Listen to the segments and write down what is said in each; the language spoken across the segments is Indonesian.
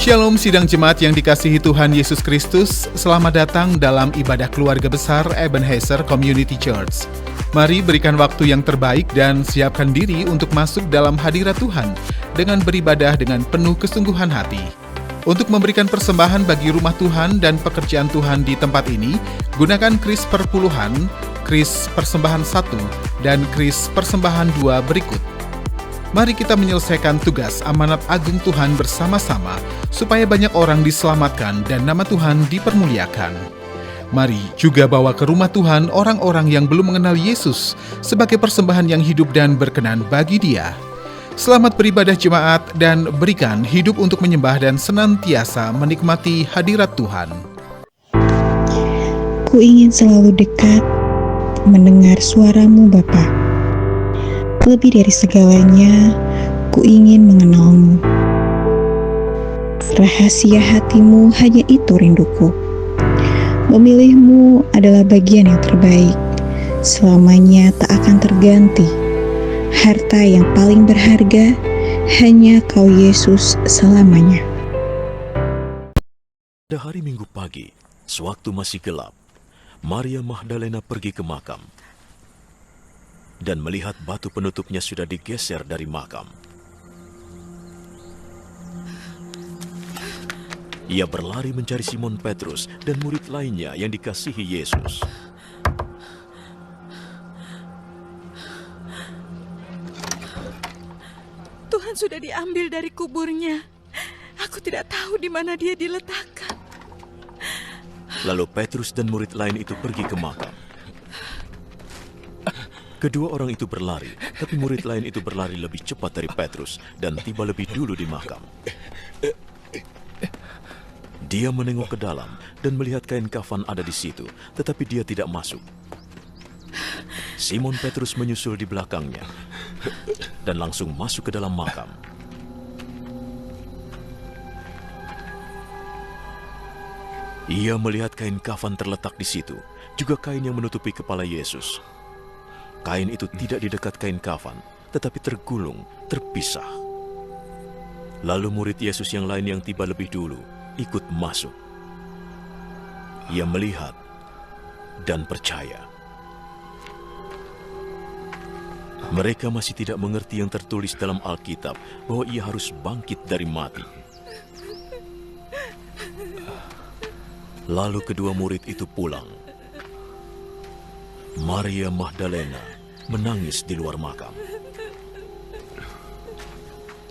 Shalom sidang jemaat yang dikasihi Tuhan Yesus Kristus, selamat datang dalam ibadah keluarga besar Ebenezer Community Church. Mari berikan waktu yang terbaik dan siapkan diri untuk masuk dalam hadirat Tuhan dengan beribadah dengan penuh kesungguhan hati. Untuk memberikan persembahan bagi rumah Tuhan dan pekerjaan Tuhan di tempat ini, gunakan kris perpuluhan, kris persembahan 1, dan kris persembahan 2 berikut. Mari kita menyelesaikan tugas amanat agung Tuhan bersama-sama, supaya banyak orang diselamatkan dan nama Tuhan dipermuliakan. Mari juga bawa ke rumah Tuhan orang-orang yang belum mengenal Yesus sebagai persembahan yang hidup dan berkenan bagi Dia. Selamat beribadah jemaat dan berikan hidup untuk menyembah dan senantiasa menikmati hadirat Tuhan. Ku ingin selalu dekat mendengar suara-Mu Bapa. Lebih dari segalanya, ku ingin mengenal-Mu. Rahasia hati-Mu hanya itu rinduku. Memilih-Mu adalah bagian yang terbaik. Selamanya tak akan terganti. Harta yang paling berharga hanya Kau Yesus selamanya. Pada hari Minggu pagi, sewaktu masih gelap, Maria Magdalena pergi ke makam dan melihat batu penutupnya sudah digeser dari makam. Ia berlari mencari Simon Petrus dan murid lainnya yang dikasihi Yesus. Tuhan sudah diambil dari kuburnya. Aku tidak tahu di mana Dia diletakkan. Lalu Petrus dan murid lain itu pergi ke makam. Kedua orang itu berlari, tapi murid lain itu berlari lebih cepat dari Petrus dan tiba lebih dulu di makam. Dia menengok ke dalam dan melihat kain kafan ada di situ, tetapi dia tidak masuk. Simon Petrus menyusul di belakangnya dan langsung masuk ke dalam makam. Ia melihat kain kafan terletak di situ, juga kain yang menutupi kepala Yesus. Kain itu tidak di dekat kain kafan, tetapi tergulung, terpisah. Lalu murid Yesus yang lain yang tiba lebih dulu ikut masuk. Ia melihat dan percaya. Mereka masih tidak mengerti yang tertulis dalam Alkitab bahwa ia harus bangkit dari mati. Lalu kedua murid itu pulang. Maria Magdalena menangis di luar makam.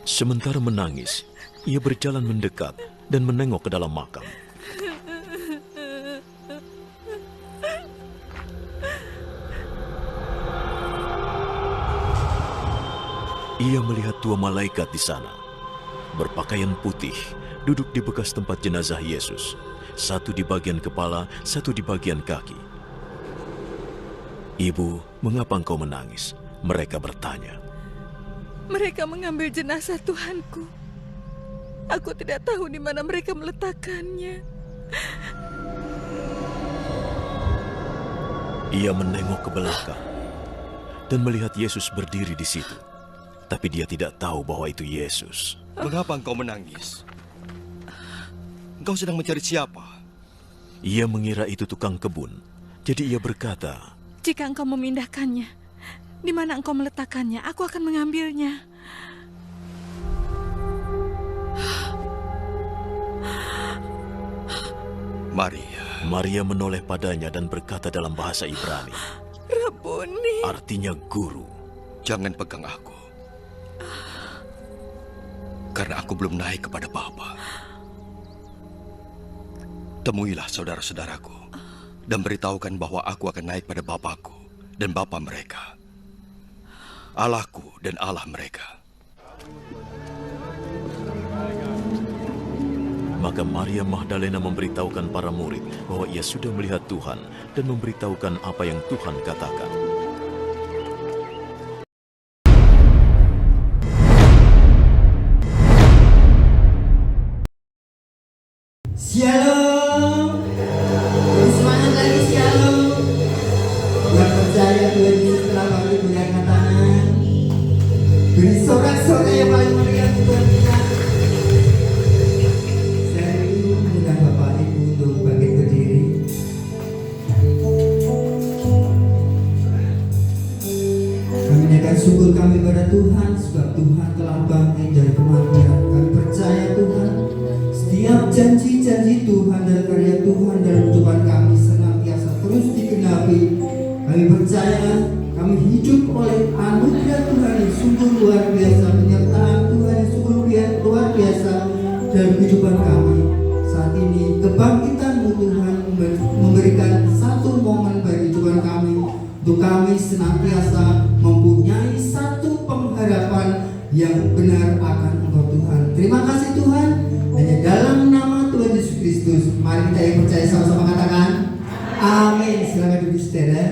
Sementara menangis, ia berjalan mendekat dan menengok ke dalam makam. Ia melihat dua malaikat di sana, berpakaian putih, duduk di bekas tempat jenazah Yesus. Satu di bagian kepala, satu di bagian kaki. "Ibu, mengapa engkau menangis?" Mereka bertanya. Mereka mengambil jenazah Tuhanku. Aku tidak tahu di mana mereka meletakkannya. Ia menengok ke belakang dan melihat Yesus berdiri di situ. Tapi dia tidak tahu bahwa itu Yesus. "Mengapa engkau menangis? Engkau sedang mencari siapa?" Ia mengira itu tukang kebun. Jadi ia berkata, Jika engkau memindahkannya, di mana engkau meletakkannya, aku akan mengambilnya. Maria menoleh padanya dan berkata dalam bahasa Ibrani, Rabuni. artinya guru. "Jangan pegang aku, karena aku belum naik kepada Bapa. Temuilah saudara-saudaraku dan beritahukan bahwa aku akan naik pada Bapakku dan Bapa mereka, Allahku dan Allah mereka." Maka Maria Magdalena memberitahukan para murid bahwa ia sudah melihat Tuhan dan memberitahukan apa yang Tuhan katakan. Shalom. Semangat lagi shalom. Yang percaya Tuhan Yesus telah bangkit dari angkat tangan. Beri sorak-sorai yang paling meriah Tuhan kita. Tuhan telah bangkit dari kematian. Kami percaya Tuhan, setiap janji-janji Tuhan dan karya Tuhan dalam kehidupan kami senantiasa terus digenapi. Kami percaya kami hidup oleh anugerah Tuhan yang sungguh luar biasa, penyertaan Tuhan yang sungguh luar biasa dalam kehidupan kami. Saat ini kebangkitan-Mu Tuhan memberikan satu momen bagi kehidupan kami, untuk kami senantiasa mempunyai satu pengharapan yang benar akan Engkau Tuhan. Terima kasih Tuhan, hanya dalam nama Tuhan Yesus Kristus. Mari kita yang percaya sama-sama katakan amin. Silakan duduk saudara.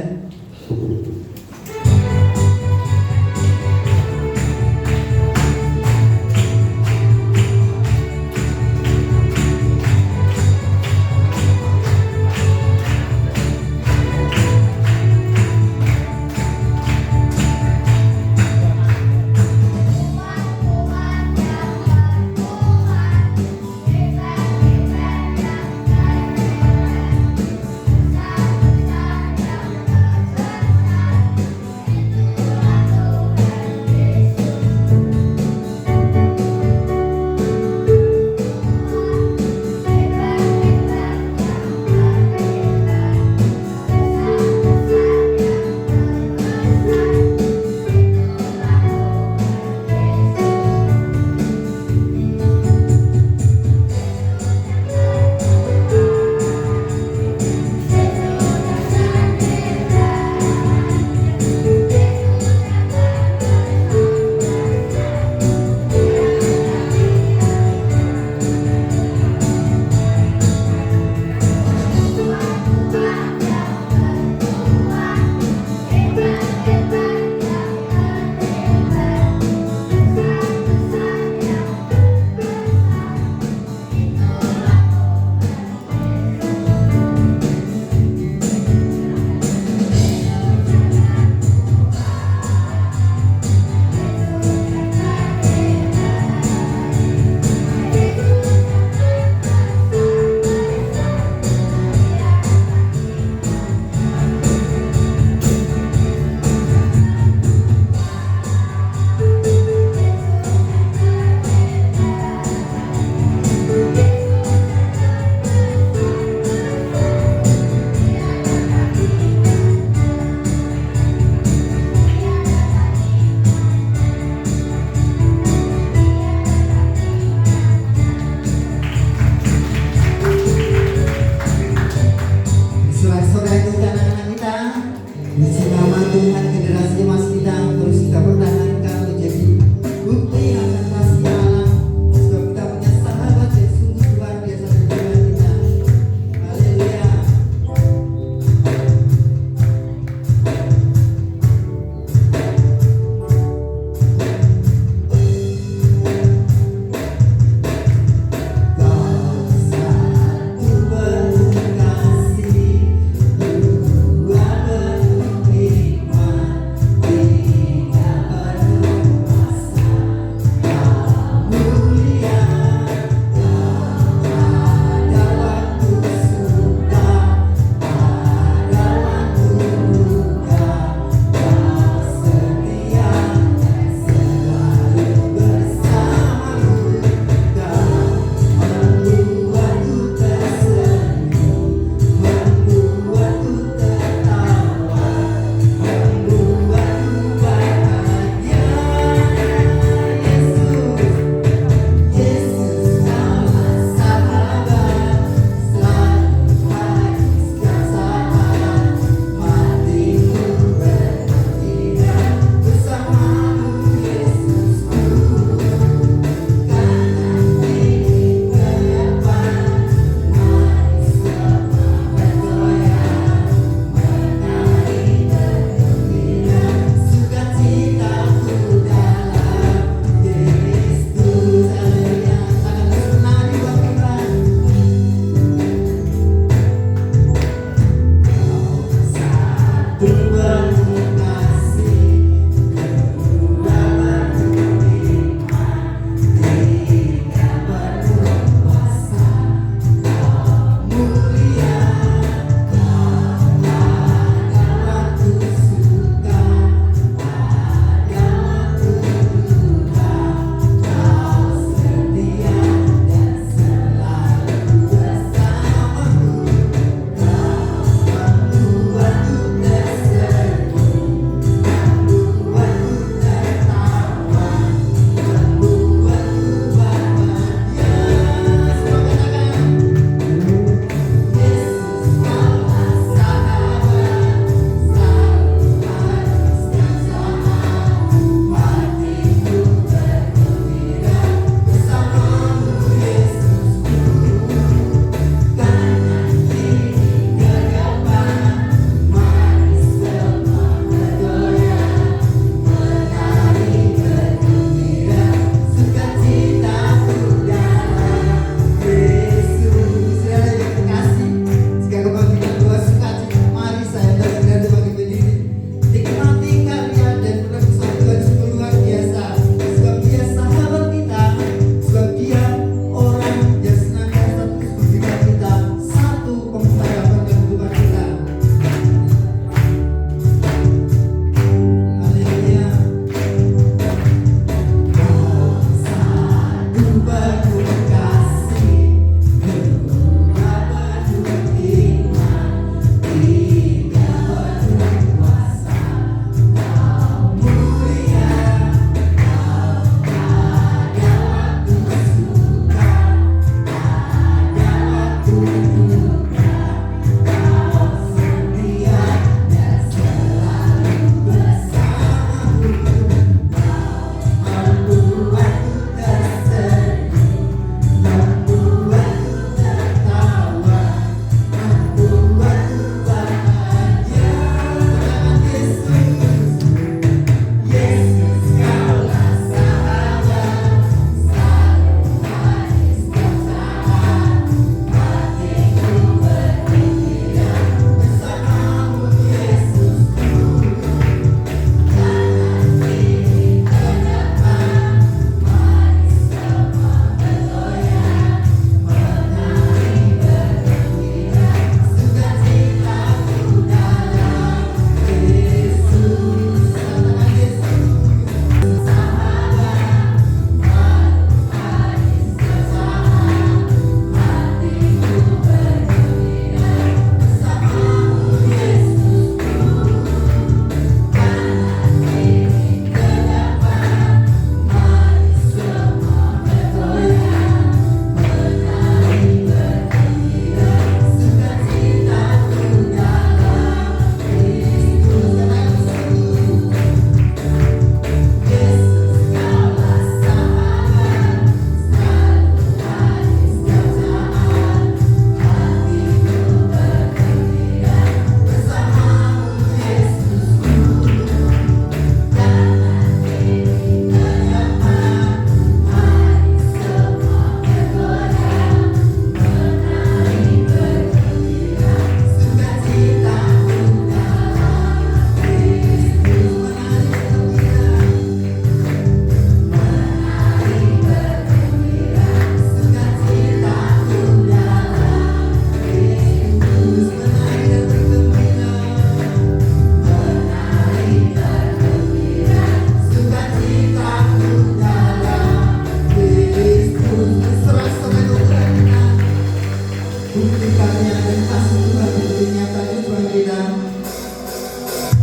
berkatnya dan kasih Tuhan begitu nyata di depan kita.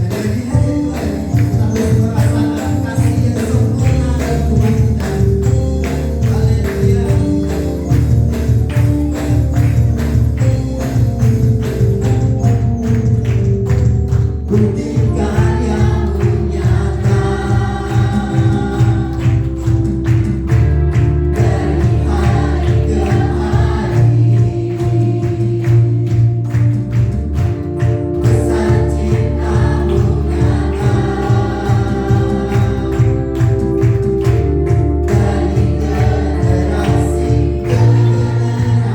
Dan dari hari Tuhan kita boleh merasakan kasih yang sempurna dalam Tuhan kita. Haleluya. Buktikan yang nyata dari hari ke hari, pesan cintamu nyata dari generasi ke generasi.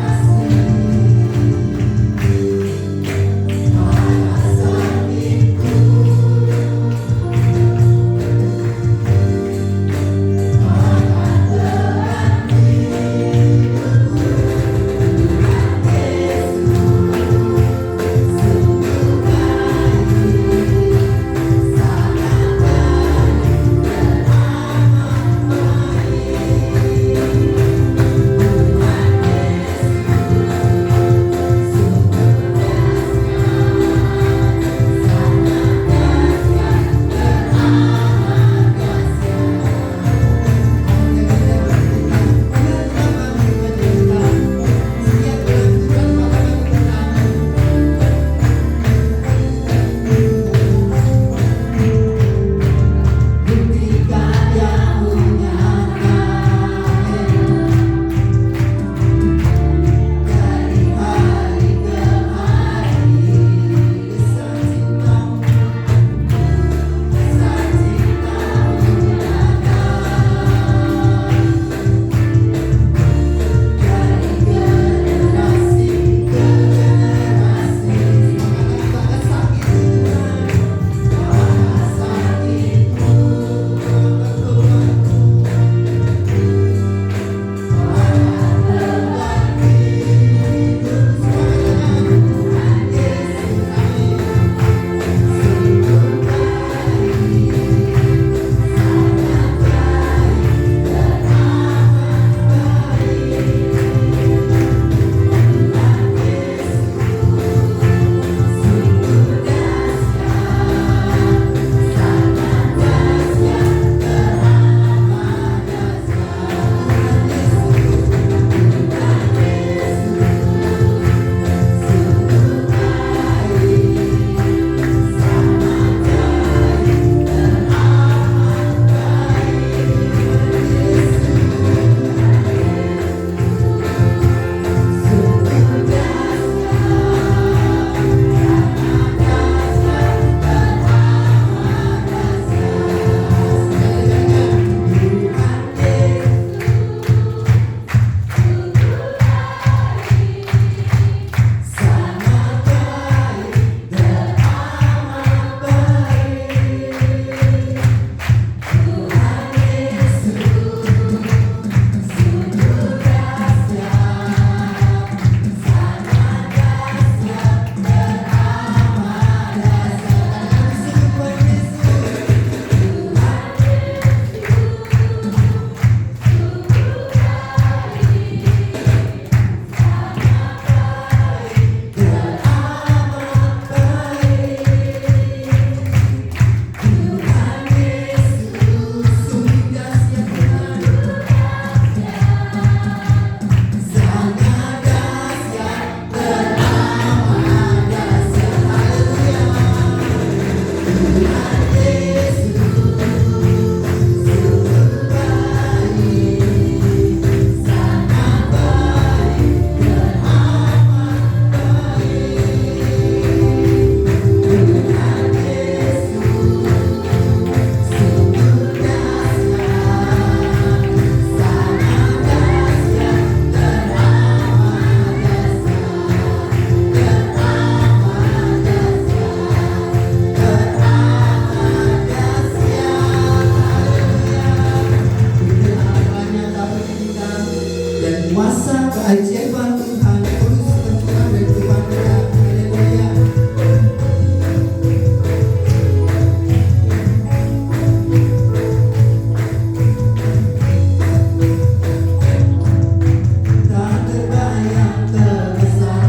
keajaiban Tuhan terus bercurah dari kehidupan kita. Haleluya. Tak terbayang terbesar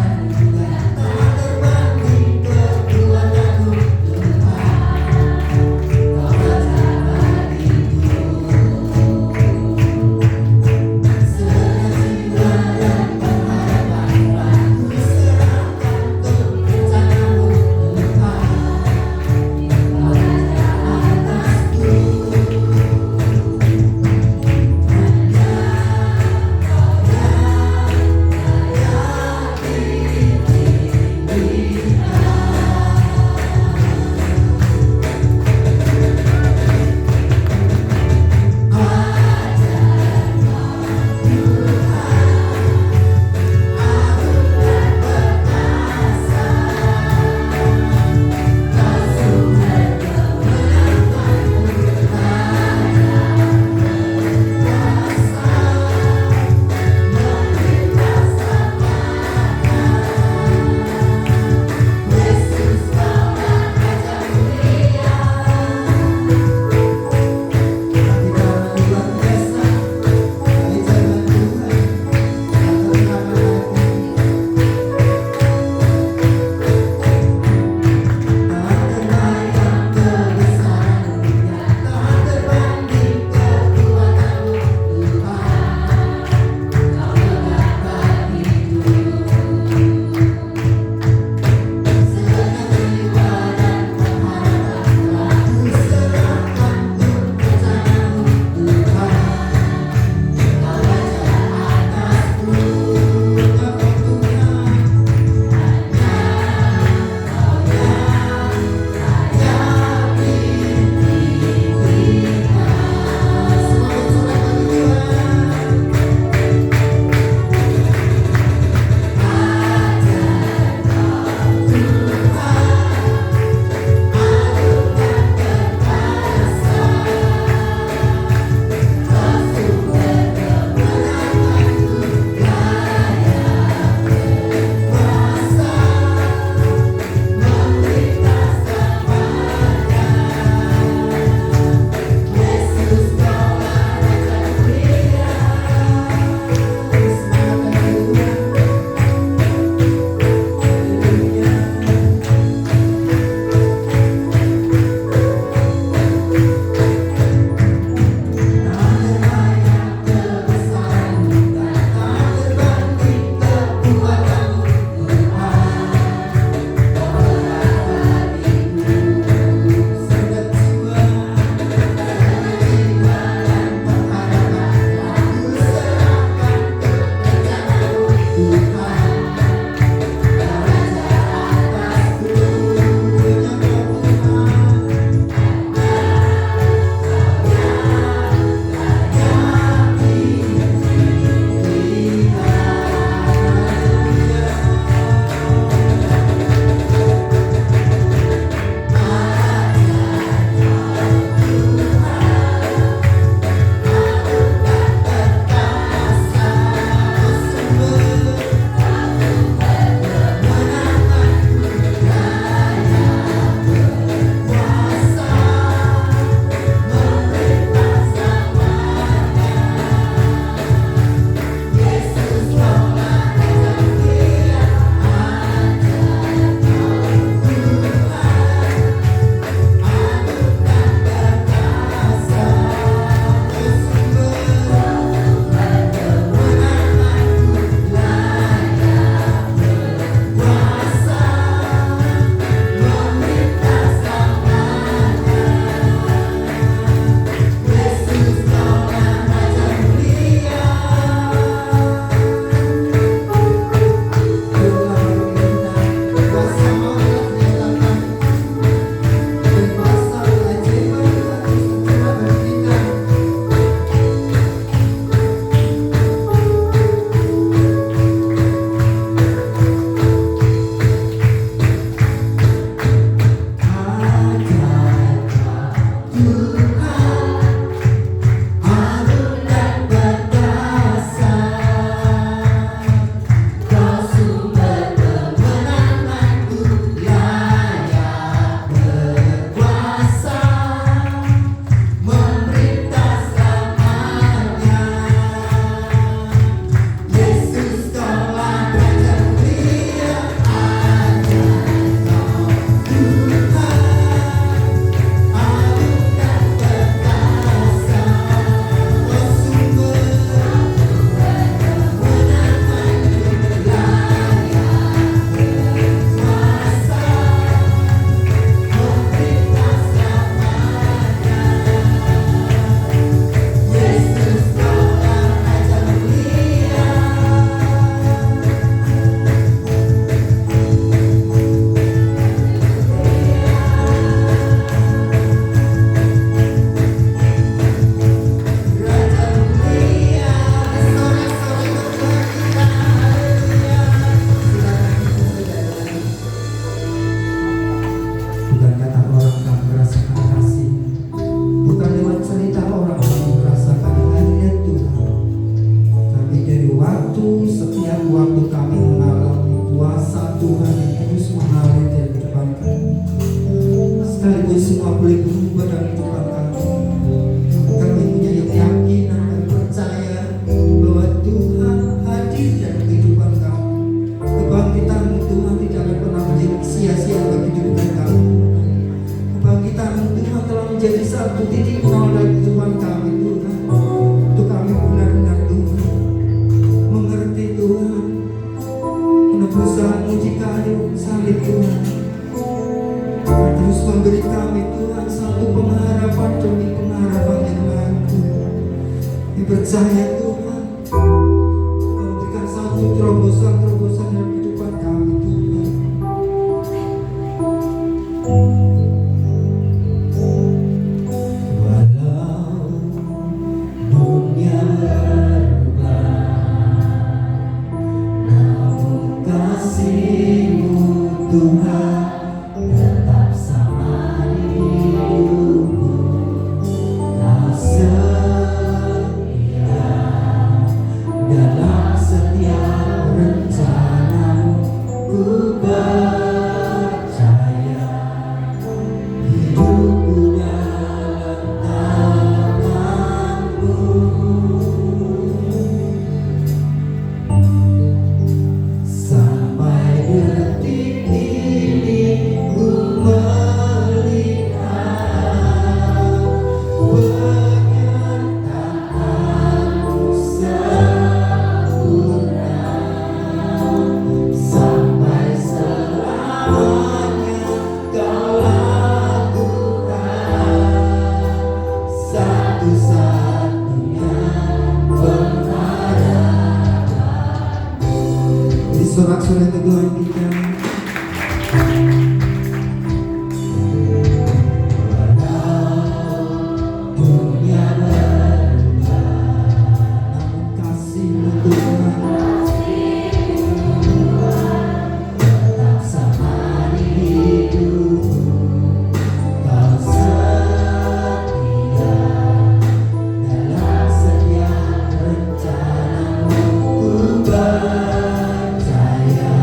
percaya Tuhan, Kau berikan satu terobosan-terobosan dalam kehidupan kami Tuhan. Walau dunia berubah, namun kasih-Mu Tuhan tetap sama di hidupku. Kau setia dalam setiap rencana-Mu. Ku percaya hidupku dalam tangan-Mu. Sampai detik ini ku melihat penyertaan-Mu sempurna. Sampai selamanya Kau lakukan, satu-satunya pengharapan. Di sorak-sorai teguhan kita, dunia berubah, namun kasih-Mu Tuhan tetap sama di hidupku. Kau setia dalam setiap rencana-Mu. Ku percaya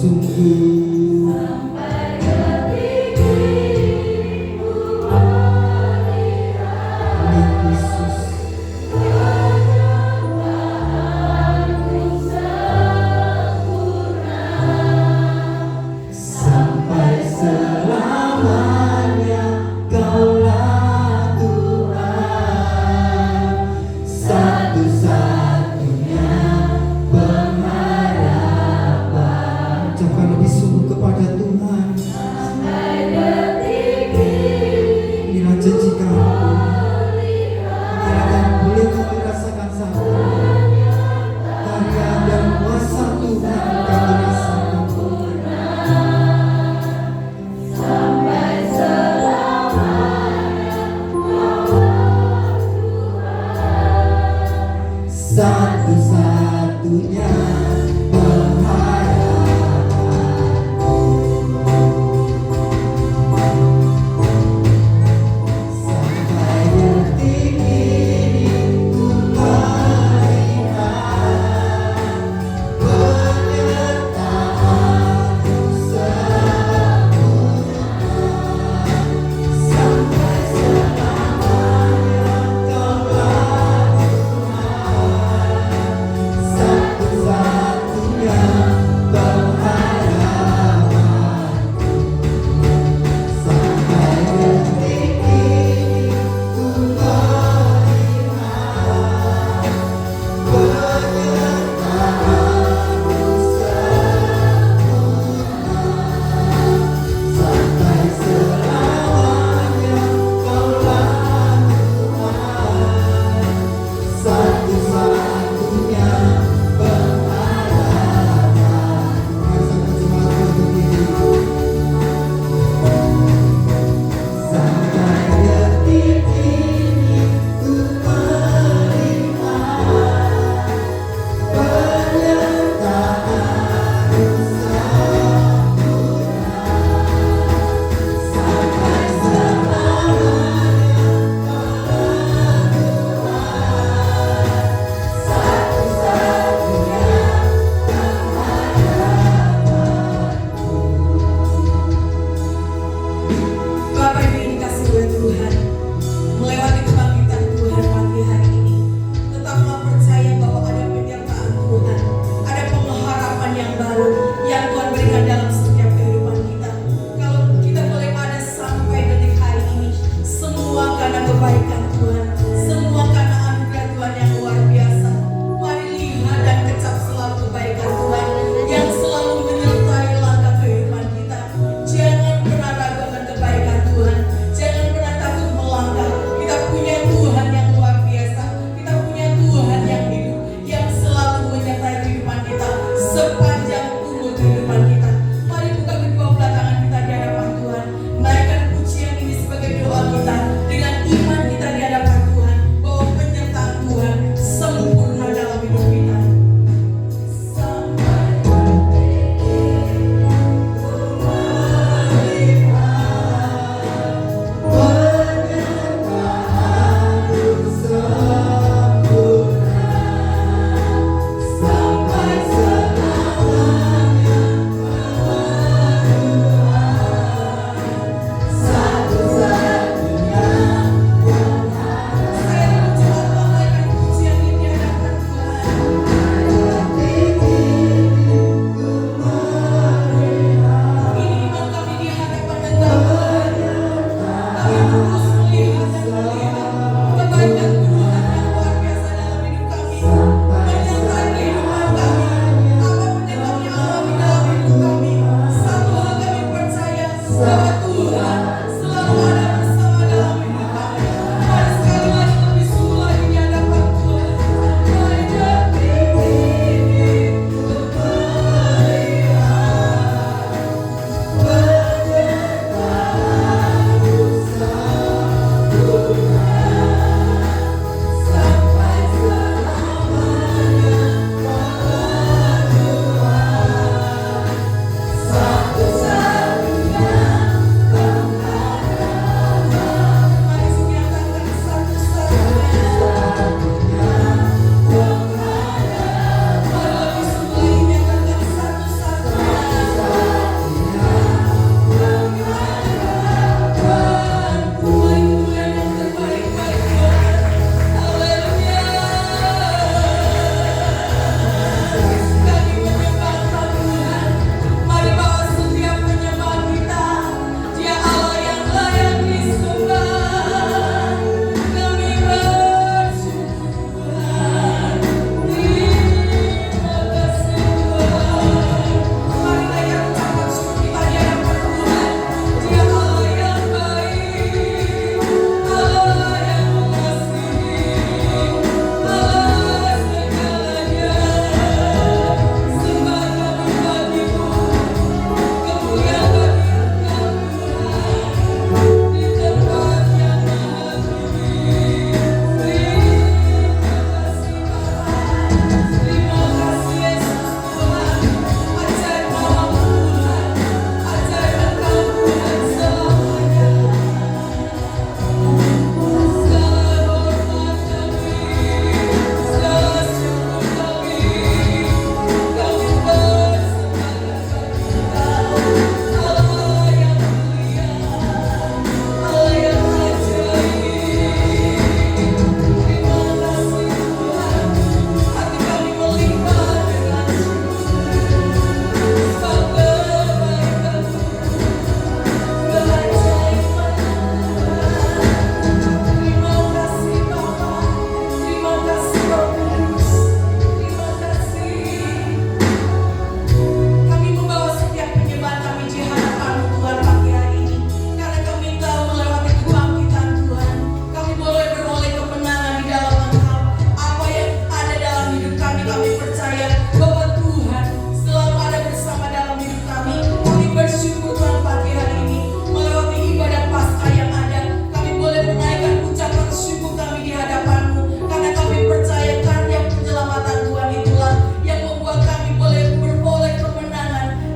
sungguh Amin Yesus. Sampai selamanya Kaulah Tuhan, satu-satunya pengharapan. Ucapkan lebih sungguh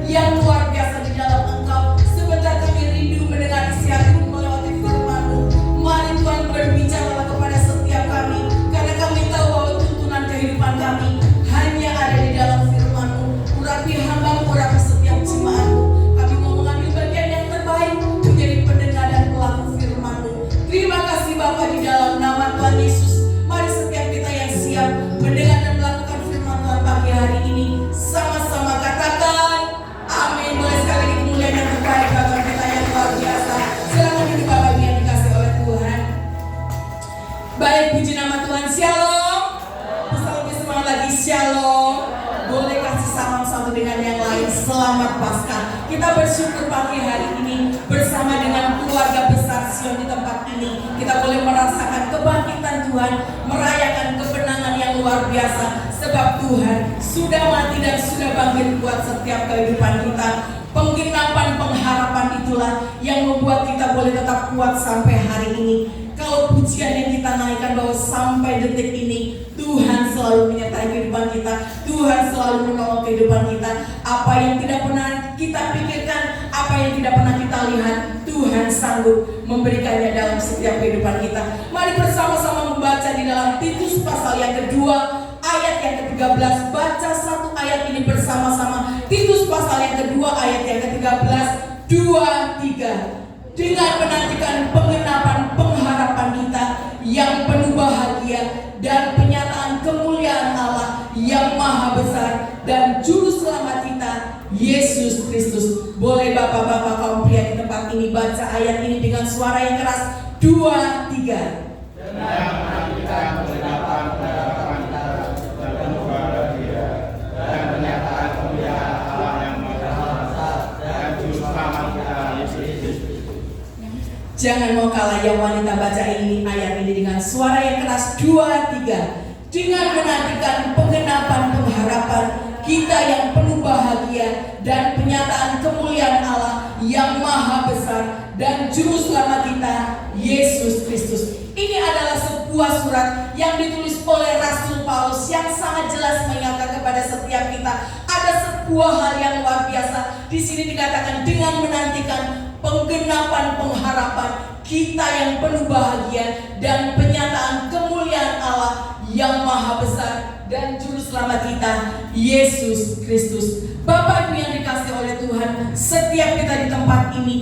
yang luar biasa di dalam Engkau. Sebentar kami rindu mendengar isi hati-Mu melewati firman-Mu. Mari Tuhan berbicara kepada setiap kami, karena kami tahu bahwa tuntunan kehidupan kami hanya ada di dalam firman-Mu. Urapi hamba-Mu, urapi setiap jemaat-Mu. Kami mau mengambil bagian yang terbaik, menjadi pendengar dan pelaku firman-Mu. Terima kasih Bapa, di dalam nama Tuhan Yesus. Mari setiap kita yang siap mendengar dan melakukan firman Tuhan pagi hari ini, sama-sama katakan amin. Boleh sekali lagi kemuliaan yang terbaik Bapak kita yang luar biasa. Silakan duduk Bapak yang dikasih oleh Tuhan. Baik, puji nama Tuhan. Shalom. Bisa lebih semangat lagi, shalom. Boleh kasih salam satu dengan yang lain. Selamat Paskah. Kita bersyukur pagi hari ini bersama dengan keluarga besar Sion di tempat ini. Kita boleh merasakan kebangkitan Tuhan, merayakan kemenangan yang luar biasa. Sebab Tuhan sudah mati dan sudah bangkit buat setiap kehidupan kita. Penggenapan pengharapan itulah yang membuat kita boleh tetap kuat sampai hari ini. Kalau pujian yang kita naikkan bahwa sampai detik ini Tuhan selalu menyertai kehidupan kita, Tuhan selalu menolong kehidupan kita. Apa yang tidak pernah kita pikirkan, apa yang tidak pernah kita lihat, Tuhan sanggup memberikannya dalam setiap kehidupan kita. Mari bersama-sama membaca di dalam Titus pasal yang kedua, ayat yang ke-13. Baca satu ayat ini bersama-sama. Titus pasal yang kedua, ayat yang ke-13. 2, 3. Dengan menantikan penggenapan pengharapan kita yang penuh bahagia dan penyataan kemuliaan Allah yang maha besar dan juru selamat kita, Yesus Kristus. Boleh bapak-bapak kaum pria di tempat ini baca ayat ini dengan suara yang keras. 2, 3. Dengan menantikan penggenapan pengharapan kita yang penuh bahagia dan penyataan kemuliaan Allah yang maha besar dan juru selamat kita, Yesus Kristus. Jangan mau kalah ya wanita, baca ini ayat ini dengan suara yang keras. 2, 3. Dengan menantikan penggenapan pengharapan kita yang penuh bahagia dan penyataan kemuliaan Allah yang maha besar dan juru selamat kita, Yesus Kristus. Ini adalah sebuah surat yang ditulis oleh Rasul Paulus yang sangat jelas mengingatkan kepada setiap kita. Ada sebuah hal yang luar biasa. Di sini dikatakan dengan menantikan penggenapan pengharapan kita yang penuh bahagia dan penyataan kemuliaan Allah yang maha besar dan juru selamat kita, Yesus Kristus. Bapak Ibu yang dikasih oleh Tuhan, setiap kita di tempat ini,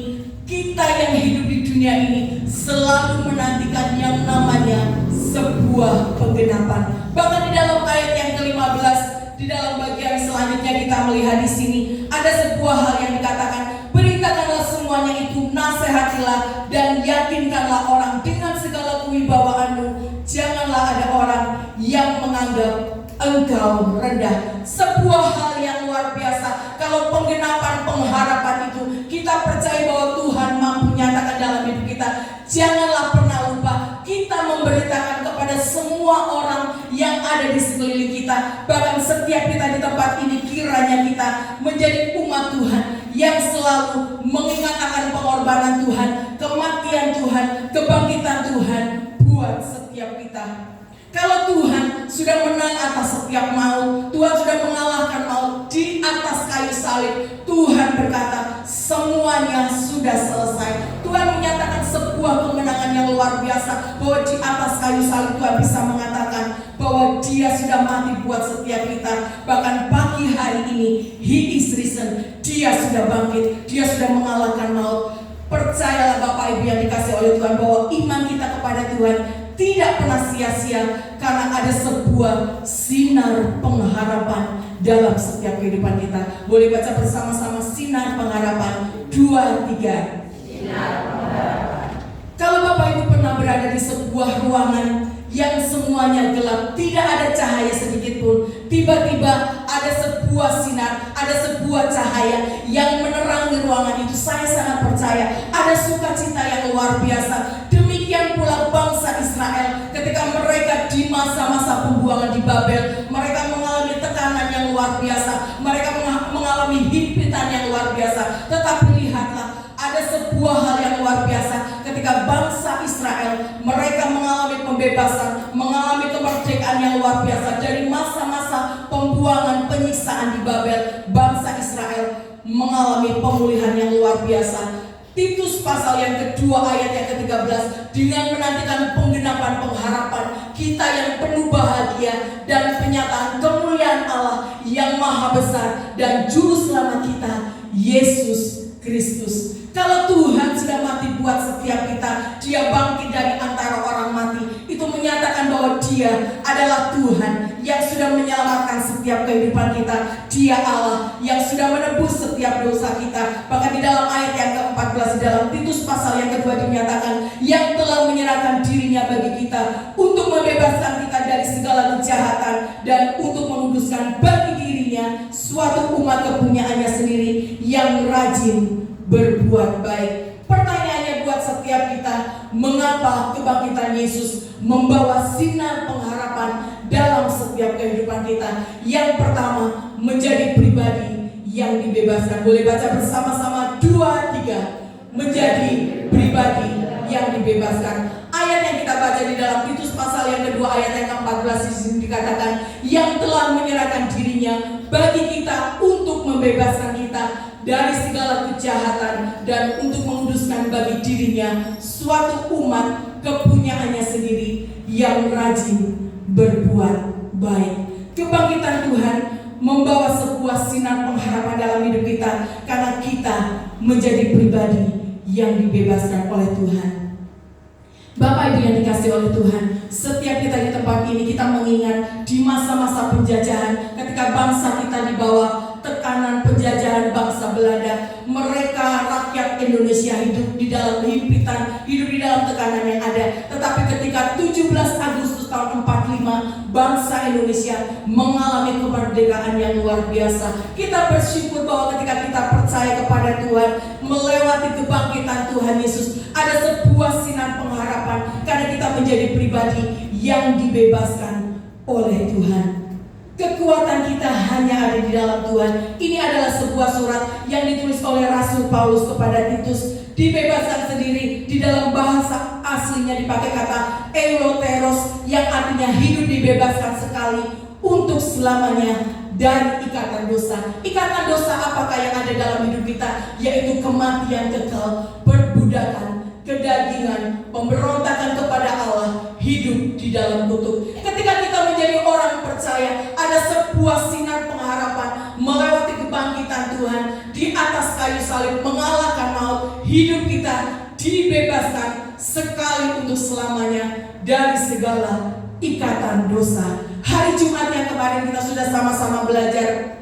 kita yang hidup di dunia ini selalu menantikan yang namanya sebuah penggenapan. Bahkan di dalam ayat yang ke-15, di dalam bagian selanjutnya kita melihat di sini ada sebuah hal yang dikatakan, beritakanlah semuanya itu, nasihatilah dan yakinkanlah orang dengan segala kewibawaanmu. Janganlah ada orang yang menganggap engkau rendah. Sebuah hal yang luar biasa. Kalau penggenapan pengharapan itu kita percaya bahwa Tuhan mampu nyatakan dalam hidup kita. Janganlah pernah lupa kita memberitakan kepada semua orang yang ada di sekeliling kita. Bahkan setiap kita di tempat ini, kiranya kita menjadi umat Tuhan yang selalu mengingatkan pengorbanan Tuhan, kematian Tuhan, kebangkitan Tuhan buat setiap kita. Kalau Tuhan sudah menang atas setiap maut, Tuhan sudah mengalahkan maut di atas kayu salib, Tuhan berkata semuanya sudah selesai. Tuhan menyatakan sebuah kemenangan yang luar biasa, bahwa di atas kayu salib Tuhan bisa mengatakan bahwa Dia sudah mati buat setiap kita. Bahkan pagi hari ini, He is risen. Dia sudah bangkit, Dia sudah mengalahkan maut. Percayalah Bapak Ibu yang dikasih oleh Tuhan, bahwa iman kita kepada Tuhan tidak pernah sia-sia, karena ada sebuah sinar pengharapan dalam setiap kehidupan kita. Boleh baca bersama-sama sinar pengharapan. 2, 3. Sinar pengharapan. Kalau Bapak Ibu pernah berada di sebuah ruangan yang semuanya gelap, tidak ada cahaya sedikit pun, tiba-tiba ada sebuah sinar, ada sebuah cahaya yang menerangi ruangan itu, saya sangat percaya ada sukacita yang luar biasa. Demikian pula bangsa Israel ketika mereka di masa-masa pembuangan di Babel, mereka mengalami tekanan yang luar biasa, mereka mengalami himpitan yang luar biasa. Tetapi lihatlah, ada sebuah hal yang luar biasa ketika bangsa Israel, mereka mengalami pembebasan, mengalami kemerdekaan yang luar biasa dari masa-masa pembuangan, penyiksaan di Babel. Bangsa Israel mengalami pemulihan yang luar biasa. Titus pasal yang kedua ayat yang ke-13, dengan menantikan penggenapan pengharapan kita yang penuh bahagia dan penyataan kemuliaan Allah yang maha besar dan juru selamat kita, Yesus Kristus. Kalau Tuhan sudah mati buat setiap kita, Dia bangkit dari antara orang mati. Itu menyatakan bahwa Dia adalah Tuhan yang sudah menyelamatkan setiap kehidupan kita. Dia Allah yang sudah menebus setiap dosa kita. Bahkan di dalam ayat yang ke-14 di dalam Titus pasal yang kedua dinyatakan, yang telah menyerahkan dirinya bagi kita untuk membebaskan kita dari segala kejahatan dan untuk menguduskan bagi dirinya suatu umat kepunyaannya sendiri yang rajin berbuat baik. Pertanyaannya buat setiap kita, mengapa kebangkitan Yesus membawa sinar pengharapan dalam setiap kehidupan kita? Yang pertama, menjadi pribadi yang dibebaskan. Boleh baca bersama-sama 2, 3. Menjadi pribadi yang dibebaskan. Ayat yang kita baca di dalam Titus pasal yang kedua ayat yang ke-14 di sini dikatakan, yang telah menyerahkan dirinya bagi kita untuk membebaskan kita dari segala kejahatan dan untuk menguduskan bagi dirinya suatu umat kepunyaannya sendiri yang rajin berbuat baik. Kebangkitan Tuhan membawa sebuah sinar pengharapan dalam hidup kita karena kita menjadi pribadi yang dibebaskan oleh Tuhan. Bapak Ibu yang dikasih oleh Tuhan, setiap kita di tempat ini kita mengingat di masa-masa penjajahan ketika bangsa kita di bawah tekanan penjajahan bangsa Belanda. Mereka rakyat Indonesia hidup di dalam himpitan, hidup di dalam tekanan yang ada. Tetapi ketika 17 Agustus tahun 45 bangsa Indonesia mengalami kemerdekaan yang luar biasa. Kita bersyukur bahwa ketika kita percaya kepada Tuhan, melewati kebangkitan Tuhan Yesus, ada sebuah sinar pengharapan karena kita menjadi pribadi yang dibebaskan oleh Tuhan. Kekuatan kita hanya ada di dalam Tuhan. Ini adalah sebuah surat yang ditulis oleh Rasul Paulus kepada Titus. Dibebaskan sendiri, di dalam bahasa aslinya dipakai kata euteros yang artinya hidup dibebaskan sekali untuk selamanya dari ikatan dosa. Ikatan dosa apakah yang ada dalam hidup kita? Yaitu kematian kekal, perbudakan, kedagingan, pemberontakan kepada Allah, hidup di dalam kutuk. Ketika kita menjadi orang percaya, ada sebuah sinar pengharapan melewati kebangkitan Tuhan di atas kayu salib, mengalahkan maut. Hidup kita dibebaskan sekali untuk selamanya dari segala ikatan dosa. Hari Jumat yang kemarin kita sudah sama-sama belajar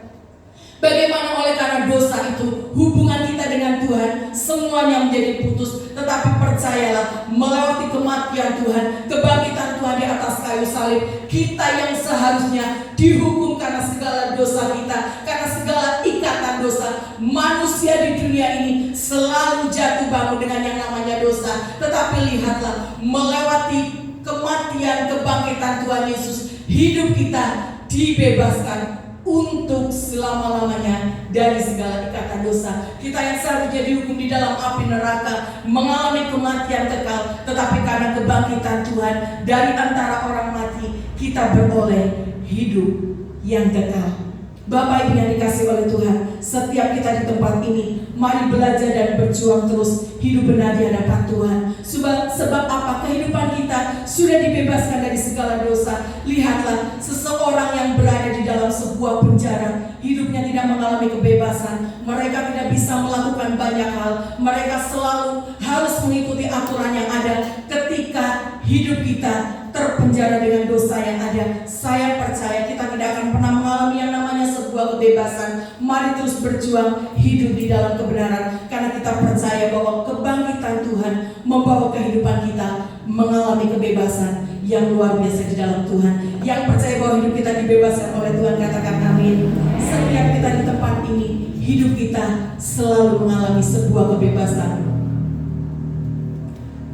bagaimana oleh karena dosa itu hubungan kita dengan Tuhan semuanya menjadi putus. Tetapi percayalah, melewati kematian Tuhan, kebangkitan Tuhan di atas kayu salib, kita yang seharusnya dihukum karena segala dosa kita, karena segala ikatan dosa. Manusia di dunia ini selalu jatuh bangun dengan yang namanya dosa. Tetapi lihatlah, melewati kematian kebangkitan Tuhan Yesus, hidup kita dibebaskan untuk selama-lamanya dari segala ikatan dosa. Kita yang seharusnya dihukum di dalam api neraka, mengalami kematian kekal, tetapi karena kebangkitan Tuhan dari antara orang mati, kita beroleh hidup yang kekal. Bapak Ibu yang dikasih oleh Tuhan, setiap kita di tempat ini, mari belajar dan berjuang terus hidup benar di hadapan Tuhan. Sebab apa? Kehidupan kita sudah dibebaskan dari segala dosa. Lihatlah, seseorang yang berada di dalam sebuah penjara, hidupnya tidak mengalami kebebasan. Mereka tidak bisa melakukan banyak hal. Mereka selalu harus mengikuti aturan yang ada. Ketika hidup kita terpenjara dengan dosa yang ada, saya percaya kita tidak akan pernah mengalami yang namanya sebuah kebebasan. Mari terus berjuang hidup di dalam kebenaran, karena kita percaya bahwa kebangkitan Tuhan membawa kehidupan kita mengalami kebebasan yang luar biasa di dalam Tuhan. Yang percaya bahwa hidup kita dibebaskan oleh Tuhan, katakan amin. Setiap kita di tempat ini, hidup kita selalu mengalami sebuah kebebasan.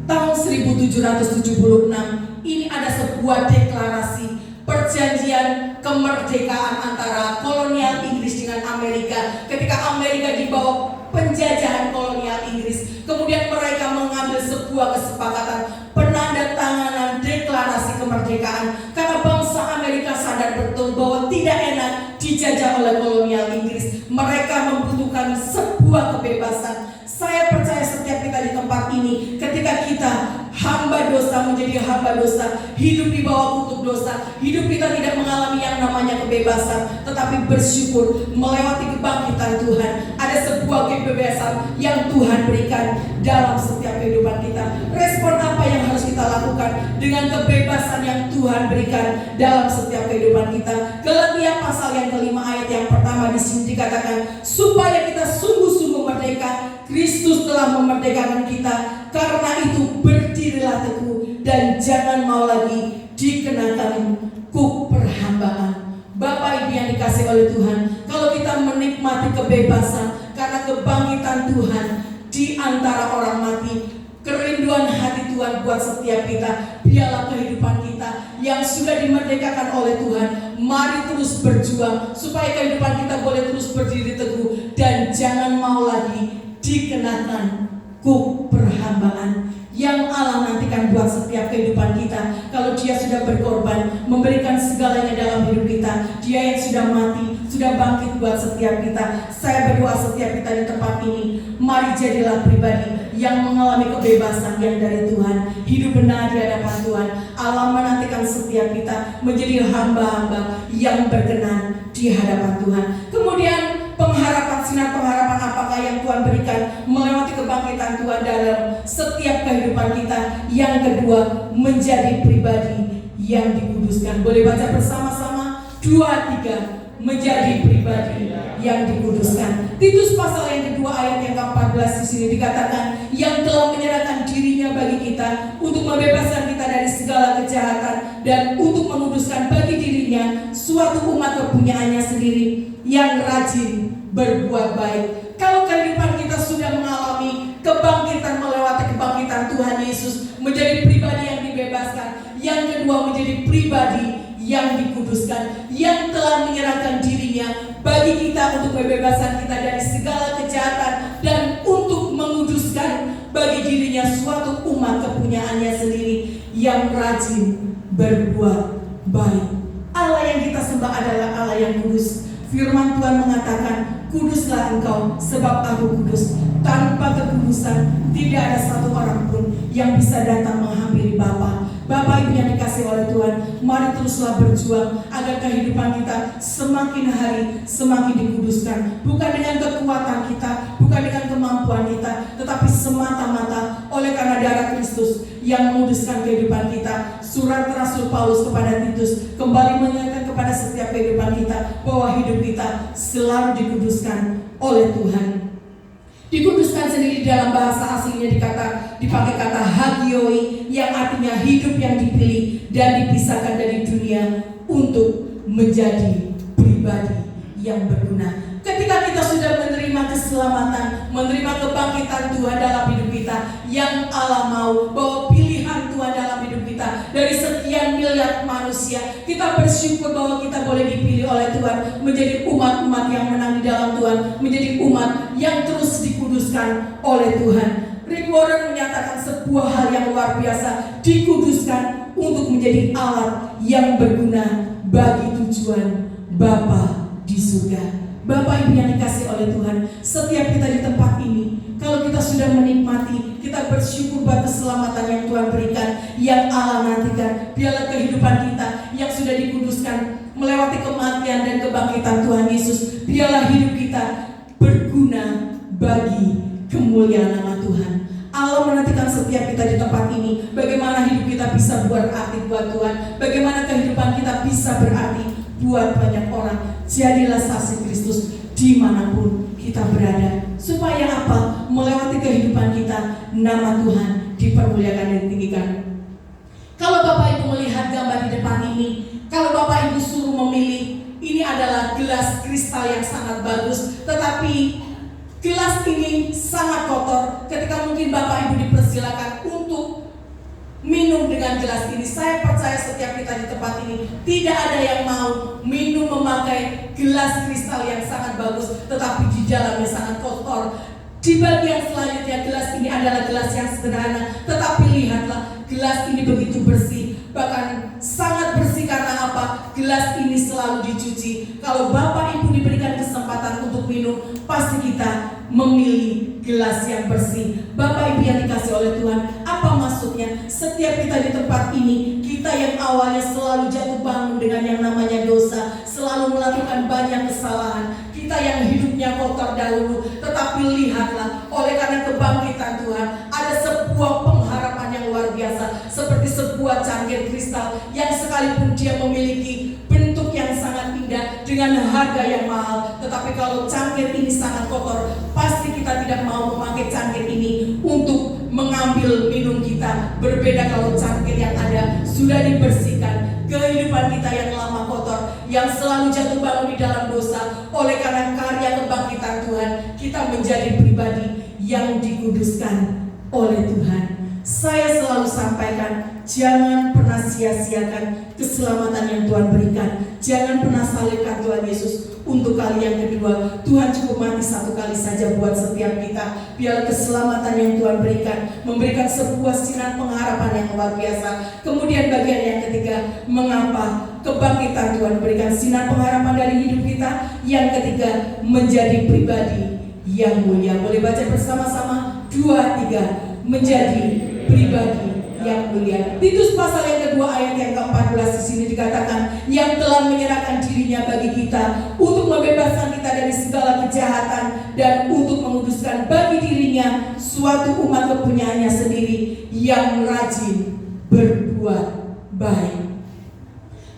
Tahun 1776 ini ada sebuah deklarasi perjanjian kemerdekaan antara kolonial Inggris dengan Amerika. Ketika Amerika di bawah penjajahan kolonial Inggris, kemudian mereka mengambil sebuah kesepakatan penandatanganan deklarasi kemerdekaan, karena bangsa Amerika sadar betul bahwa tidak enak dijajah oleh kolonial Inggris. Mereka membutuhkan melakukan sebuah kebebasan. Saya percaya setiap kita di tempat ini, ketika kita hamba dosa menjadi hamba dosa, hidup di bawah kutuk dosa, hidup kita tidak mengalami yang namanya kebebasan, tetapi bersyukur melewati kebangkitan Tuhan. Ada sebuah kebebasan yang Tuhan berikan dalam setiap kehidupan kita. Respon apa yang harus kita lakukan dengan kebebasan yang Tuhan berikan dalam setiap kehidupan kita? Galatia pasal yang kelima ayat yang pertama di sini dikatakan, supaya kita sungguh-sungguh merdeka, Kristus telah memerdekakan kita. Karena itu berdirilah teguh dan jangan mau lagi dikenakan kuk perhambaan. Bapak Ibu yang dikasih oleh Tuhan, kalau kita menikmati kebebasan karena kebangkitan Tuhan di antara orang mati, kerinduan hati Tuhan buat setiap kita, biarlah kehidupan kita yang sudah dimerdekakan oleh Tuhan, mari terus berjuang supaya kehidupan kita boleh terus berdiri teguh dan jangan mau lagi dikenakan kuk perhambaan yang Allah nantikan buat setiap kehidupan kita. Kalau Dia sudah berkorban, memberikan segalanya dalam hidup kita, Dia yang sudah mati, sudah bangkit buat setiap kita. Saya berdoa setiap kita di tempat ini, mari jadilah pribadi yang mengalami kebebasan yang dari Tuhan, hidup benar di hadapan Tuhan. Allah menantikan setiap kita menjadi hamba-hamba yang berkenan di hadapan Tuhan. Kemudian pengharapan, sinar pengharapan apakah yang Tuhan berikan melewati kebangkitan Tuhan dalam setiap kehidupan kita. Yang kedua, menjadi pribadi yang dikuduskan. Boleh baca bersama-sama 2-3, menjadi pribadi yang dikuduskan. Titus pasal yang kedua ayat yang ke-14 di sini dikatakan, yang telah menyerahkan dirinya bagi kita untuk membebaskan kita dari segala kejahatan dan untuk menguduskan bagi dirinya suatu umat kepunyaannya sendiri yang rajin berbuat baik. Kalau kehidupan kita sudah mengalami kebangkitan melewati kebangkitan Tuhan Yesus, menjadi pribadi yang dibebaskan. Yang kedua, menjadi pribadi yang dikuduskan, yang telah menyerahkan dirinya bagi kita untuk kebebasan kita dari segala kejahatan dan untuk menguduskan bagi dirinya suatu umat kepunyaannya sendiri yang rajin berbuat baik. Allah yang kita sembah adalah Allah yang kudus. Firman Tuhan mengatakan, kuduslah engkau sebab aku kudus. Tanpa kekudusan tidak ada satu orang pun yang bisa datang menghampiri Bapa. Bapak Ibu yang dikasih oleh Tuhan, mari teruslah berjuang agar kehidupan kita semakin hari semakin dikuduskan. Bukan dengan kekuatan kita, bukan dengan kemampuan kita, tetapi semata-mata oleh karena darah Kristus yang menguduskan kehidupan kita. Surat Rasul Paulus kepada Titus kembali mengingatkan kepada setiap kehidupan kita bahwa hidup kita selalu dikuduskan oleh Tuhan. Dikuduskan sendiri dalam bahasa aslinya dipakai kata hagioi, yang artinya hidup yang dipilih dan dipisahkan dari dunia untuk menjadi pribadi yang berguna. Ketika kita sudah menerima keselamatan, menerima kebangkitan Tuhan dalam hidup kita, yang Allah mau bahwa pilihan Tuhan dalam hidup kita dari sekian miliar manusia, kita bersyukur bahwa kita boleh dipilih oleh Tuhan menjadi umat-umat yang menang di dalam Tuhan, menjadi umat yang terus dikuduskan oleh Tuhan. Rick Warren menyatakan sebuah hal yang luar biasa, dikuduskan untuk menjadi alat yang berguna bagi tujuan Bapa di surga. Bapak Ibu yang dikasih oleh Tuhan, setiap kita di tempat ini, kalau kita sudah menikmati, kita bersyukur buat keselamatan yang Tuhan berikan, yang Allah nantikan. Biarlah kehidupan kita yang sudah dikuduskan melewati kematian dan kebangkitan Tuhan Yesus, biarlah hidup kita berguna bagi kemuliaan nama Tuhan. Allah menantikan setiap kita di tempat ini, bagaimana hidup kita bisa berarti buat Tuhan, bagaimana kehidupan kita bisa berarti buat banyak orang. Jadilah saksi Kristus dimanapun kita berada, supaya apa? Melewati kehidupan kita, nama Tuhan dipermuliakan dan ditinggikan. Kalau Bapak Ibu melihat gambar di depan ini, kalau Bapak Ibu suruh memilih, ini adalah gelas kristal yang sangat bagus, tetapi gelas ini sangat kotor. Ketika mungkin Bapak Ibu dipersilakan untuk minum dengan gelas ini, saya percaya setiap kita di tempat ini tidak ada yang mau minum memakai gelas kristal yang sangat bagus, tetapi di dalamnya sangat kotor. Di bagian selanjutnya, gelas ini adalah gelas yang sederhana, tetapi lihatlah, gelas ini begitu bersih, bahkan sangat bersih. Karena apa? Gelas ini selalu dicuci. Kalau Bapak Ibu diberikan kesempatan untuk minum, pasti kita memilih gelas yang bersih. Bapak Ibu yang dikasih oleh Tuhan, apa maksudnya? Setiap kita di tempat ini, kita yang awalnya selalu jatuh bangun dengan yang namanya dosa, selalu melakukan banyak kesalahan, kita yang hidupnya kotor dahulu, tetapi lihatlah, oleh karena kebangkitan Tuhan, ada sebuah pengharapan yang luar biasa, seperti sebuah cangkir kristal yang sekalipun dia memiliki bentuk yang sangat indah dengan harga yang mahal, tetapi kalau cangkir ini sangat kotor, pasti kita tidak mau memakai cangkir ini untuk mengambil minum kita. Berbeda kalau cangkir yang ada sudah dibersihkan. Kehidupan kita yang lama kotor, yang selalu jatuh bangun di dalam dosa, oleh karena karya kebangkitan Tuhan, kita menjadi pribadi yang dikuduskan oleh Tuhan. Saya selalu sampaikan, jangan pernah sia-siakan keselamatan yang Tuhan berikan. Jangan pernah salibkan Tuhan Yesus. Untuk kali yang kedua, Tuhan cukup mati satu kali saja buat setiap kita. Biar keselamatan yang Tuhan berikan, memberikan sebuah sinar pengharapan yang luar biasa. Kemudian bagian yang ketiga, mengapa kebangkitan Tuhan berikan sinar pengharapan dari hidup kita. Yang ketiga, menjadi pribadi yang mulia. Boleh baca bersama-sama 2-3, menjadi pribadi yang mulia. Titus pasal yang kedua ayat yang ke-14 di sini dikatakan, yang telah menyerahkan dirinya bagi kita untuk membebaskan kita dari segala kejahatan dan untuk menguduskan bagi dirinya suatu umat kepunyaannya sendiri yang rajin berbuat baik.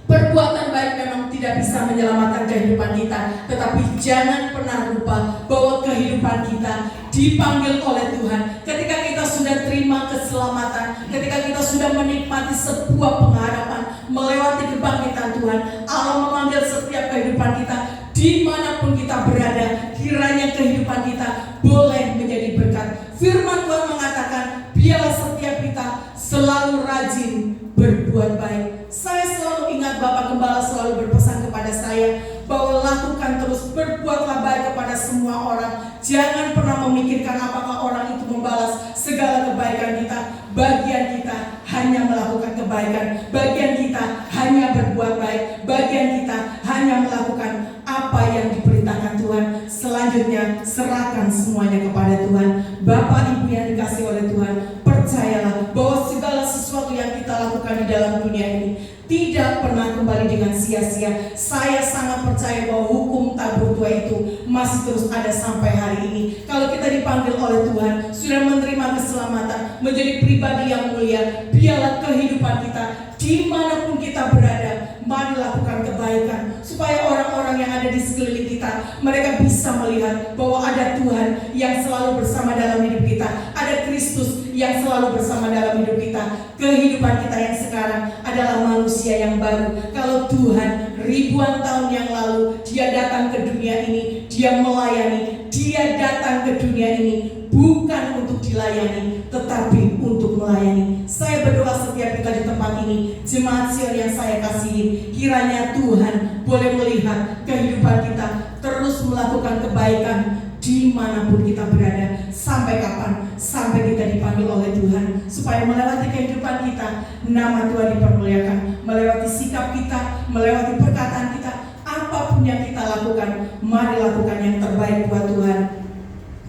Perbuatan baik memang tidak bisa menyelamatkan kehidupan kita, tetapi jangan pernah lupa bahwa kehidupan kita dipanggil oleh Tuhan. Ketika kita sudah terima keselamatan, ketika kita sudah menikmati sebuah pengharapan melewati kebangkitan Tuhan, Allah memanggil setiap kehidupan kita dimanapun kita berada. Kiranya kehidupan kita boleh menjadi berkat. Firman Tuhan mengatakan, biarlah setiap kita selalu rajin berbuat baik. Saya selalu ingat Bapak Gembala selalu berpesan kepada saya bahwa lakukan terus, berbuatlah baik kepada semua orang. Jangan pernah memikirkan apakah orang itu membalas segala kebaikan kita. Bagian kita hanya melakukan kebaikan, bagian kita hanya berbuat baik, bagian kita hanya melakukan apa yang diperintahkan Tuhan. Selanjutnya serahkan semuanya kepada Tuhan. Bapak Ibu yang dikasih oleh Tuhan, percayalah bahwa segala sesuatu yang kita lakukan di dalam dunia ini tidak pernah kembali dengan sia-sia. Saya sangat percaya bahwa hukum tabur tuai itu masih terus ada sampai hari ini. Kalau kita dipanggil oleh Tuhan, sudah menerima keselamatan, menjadi pribadi yang mulia, biarlah kehidupan kita dimanapun kita berada, mari lakukan kebaikan, supaya orang-orang yang ada di sekeliling kita, mereka bisa melihat bahwa ada Tuhan yang selalu bersama dalam hidup kita, ada Kristus yang selalu bersama dalam hidup kita. Kehidupan kita yang sekarang adalah manusia yang baru. Kalau Tuhan ribuan tahun yang lalu Dia datang ke dunia ini, Dia melayani, Dia datang ke dunia ini bukan untuk dilayani, tetapi untuk melayani. Saya berdoa setiap kita di tempat ini, jemaat Sion yang saya kasihi, kiranya Tuhan boleh melihat kehidupan kita terus melakukan kebaikan dimanapun kita berada. Sampai kapan? Sampai kita dipanggil oleh Tuhan, supaya melewati kehidupan kita, nama Tuhan dipermuliakan, melewati sikap kita, melewati perkataan kita, apapun yang kita lakukan, mari lakukan yang terbaik buat Tuhan.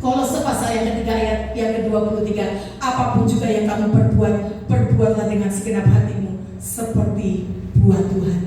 Kolose pasal yang ketiga ayat yang ke-23, apapun juga yang kamu perbuat, perbuatlah dengan segenap hatimu seperti buat Tuhan.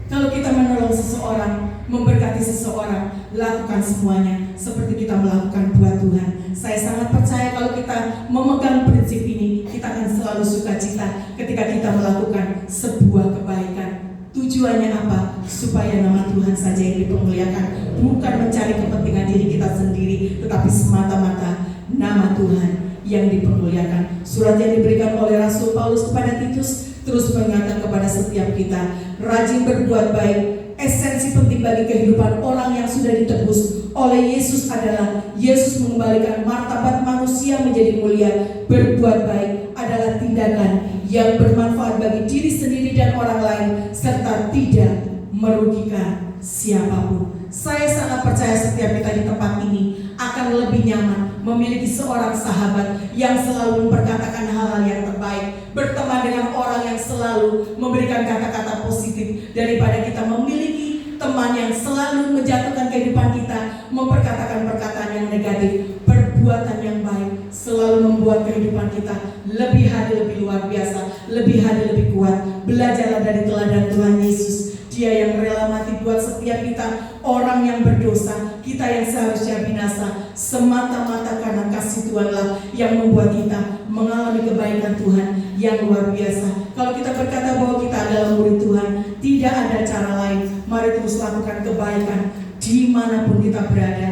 Kalau kita menolong seseorang, memberkati seseorang, lakukan semuanya seperti kita melakukan buat Tuhan. Saya sangat percaya kalau kita memegang prinsip ini, kita akan selalu sukacita ketika kita melakukan sebuah kebaikan. Tujuannya apa? Supaya nama Tuhan saja yang dipermuliakan, bukan mencari kepentingan diri kita sendiri, tetapi semata-mata nama Tuhan yang dipermuliakan. Surat yang diberikan oleh Rasul Paulus kepada Titus terus mengingatkan kepada setiap kita, rajin berbuat baik. Esensi penting bagi kehidupan orang yang sudah ditebus oleh Yesus adalah Yesus mengembalikan martabat manusia menjadi mulia. Berbuat baik adalah tindakan yang bermanfaat bagi diri sendiri dan orang lain, serta tidak merugikan siapapun. Saya sangat percaya setiap kita di tempat ini akan lebih nyaman memiliki seorang sahabat yang selalu memperkatakan hal-hal yang terbaik, berteman dengan orang yang selalu memberikan kata-kata positif, daripada kita memiliki teman teman yang selalu menjatuhkan kehidupan kita, memperkatakan perkataan yang negatif. Perbuatan yang baik selalu membuat kehidupan kita lebih hadir, lebih luar biasa, lebih hadir, lebih kuat. Belajarlah dari teladan Tuhan Yesus. Dia yang rela mati buat setiap kita, orang yang berdosa, kita yang seharusnya binasa, semata-mata karena kasih Tuhanlah yang membuat kita mengalami kebaikan Tuhan yang luar biasa. Kalau kita berkata bahwa kita adalah murid Tuhan, tidak ada cara lain. Mari terus lakukan kebaikan dimanapun kita berada,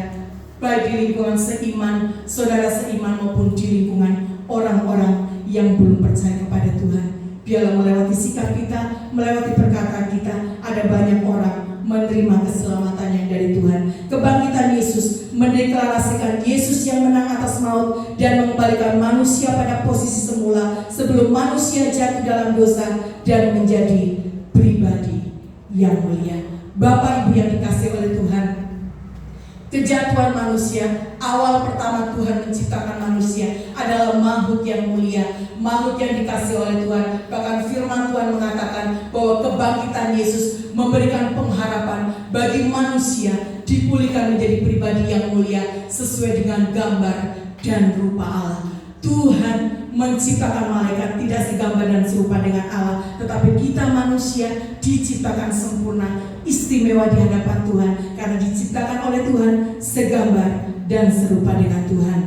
baik di lingkungan seiman, saudara seiman, maupun di lingkungan orang-orang yang belum percaya kepada Tuhan. Biarlah melewati sikap kita, melewati perkataan kita, ada banyak orang menerima keselamatan yang dari Tuhan. Kebangkitan Yesus mendeklarasikan Yesus yang menang atas maut dan mengembalikan manusia pada posisi semula sebelum manusia jatuh dalam dosa dan menjadi pribadi yang mulia. Bapak Ibu yang dikasihi oleh Tuhan, kejatuhan manusia, awal pertama Tuhan menciptakan manusia adalah makhluk yang mulia, makhluk yang dikasihi oleh Tuhan. Bahkan firman Tuhan mengatakan bahwa kebangkitan Yesus memberikan pengharapan bagi manusia dipulihkan menjadi pribadi yang mulia sesuai dengan gambar dan rupa Allah. Tuhan menciptakan malaikat tidak segambar dan serupa dengan Allah, tetapi kita manusia diciptakan sempurna, istimewa di hadapan Tuhan karena diciptakan oleh Tuhan segambar dan serupa dengan Tuhan.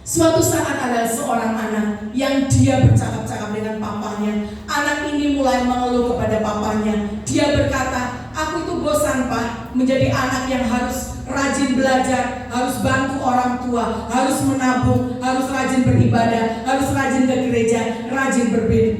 Suatu saat ada seorang anak yang dia bercakap-cakap dengan papanya. Anak ini mulai mengeluh kepada papanya. Dia berkata, "Aku itu bosan, Pak, menjadi anak yang harus rajin belajar, harus bantu orang tua, harus menabung, harus rajin beribadah, harus rajin ke gereja, rajin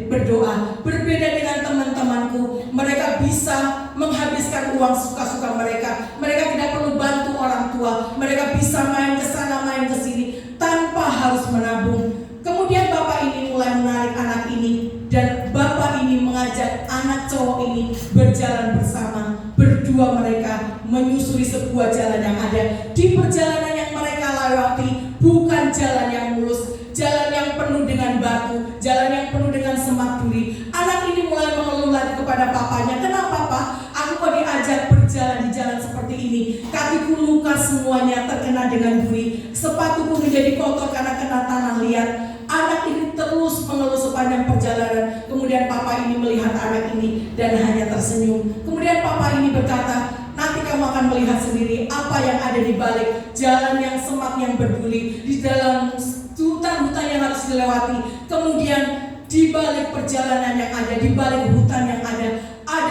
berdoa. Berbeda dengan teman-temanku, mereka bisa menghabiskan uang suka-suka mereka. Mereka tidak perlu bantu orang tua, mereka bisa main ke sana, main ke sini tanpa harus menabung." Kemudian bapak ini mulai menarik anak ini, dan bapak ini mengajak anak cowok ini berjalan bersama. Berdua mereka menyusuri sebuah jalan yang ada. Di perjalanan yang mereka lewati bukan jalan yang mulus, jalan yang penuh dengan batu, jalan yang penuh dengan semak duri. Anak ini mulai mengeluh lagi kepada papanya, "Kenapa, Pak? Aku kok diajak berjalan di jalan seperti ini? Kakiku luka semuanya, terkena dengan duri. Sepatuku menjadi kotor karena kena tanah liat." Anak ini terus mengeluh sepanjang perjalanan. Kemudian papa ini melihat anak ini dan hanya tersenyum. Kemudian papa ini berkata, "Nanti kamu akan melihat sendiri apa yang ada di balik jalan yang semak yang berduri, di dalam hutan-hutan yang harus dilewati. Kemudian di balik perjalanan yang ada, di balik hutan yang ada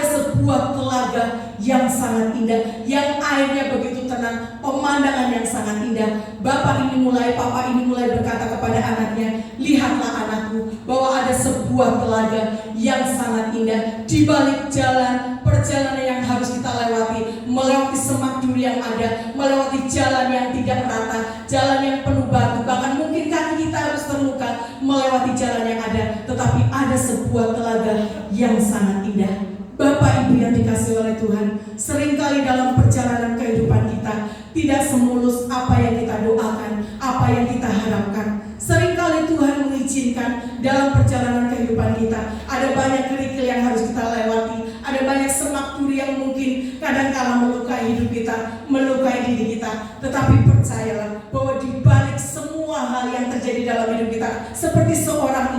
sebuah telaga yang sangat indah, yang airnya begitu tenang, pemandangan yang sangat indah." Papa ini mulai berkata kepada anaknya, "Lihatlah anakku, bahwa ada sebuah telaga yang sangat indah di balik perjalanan yang harus kita lewati, melewati semak duri yang ada, melewati jalan yang tidak rata, jalan yang penuh batu, bahkan mungkin kaki kita harus terluka melewati jalan yang ada, tetapi ada sebuah telaga yang sangat indah." Bapak Ibu yang dikasihi oleh Tuhan, seringkali dalam perjalanan kehidupan kita tidak semulus apa yang kita doakan, apa yang kita harapkan. Seringkali Tuhan mengizinkan dalam perjalanan kehidupan kita ada banyak kerikil yang harus kita lewati, ada banyak semak duri yang mungkin kadang-kala melukai hidup kita, melukai diri kita. Tetapi percayalah bahwa di balik semua hal yang terjadi dalam hidup kita, seperti seorang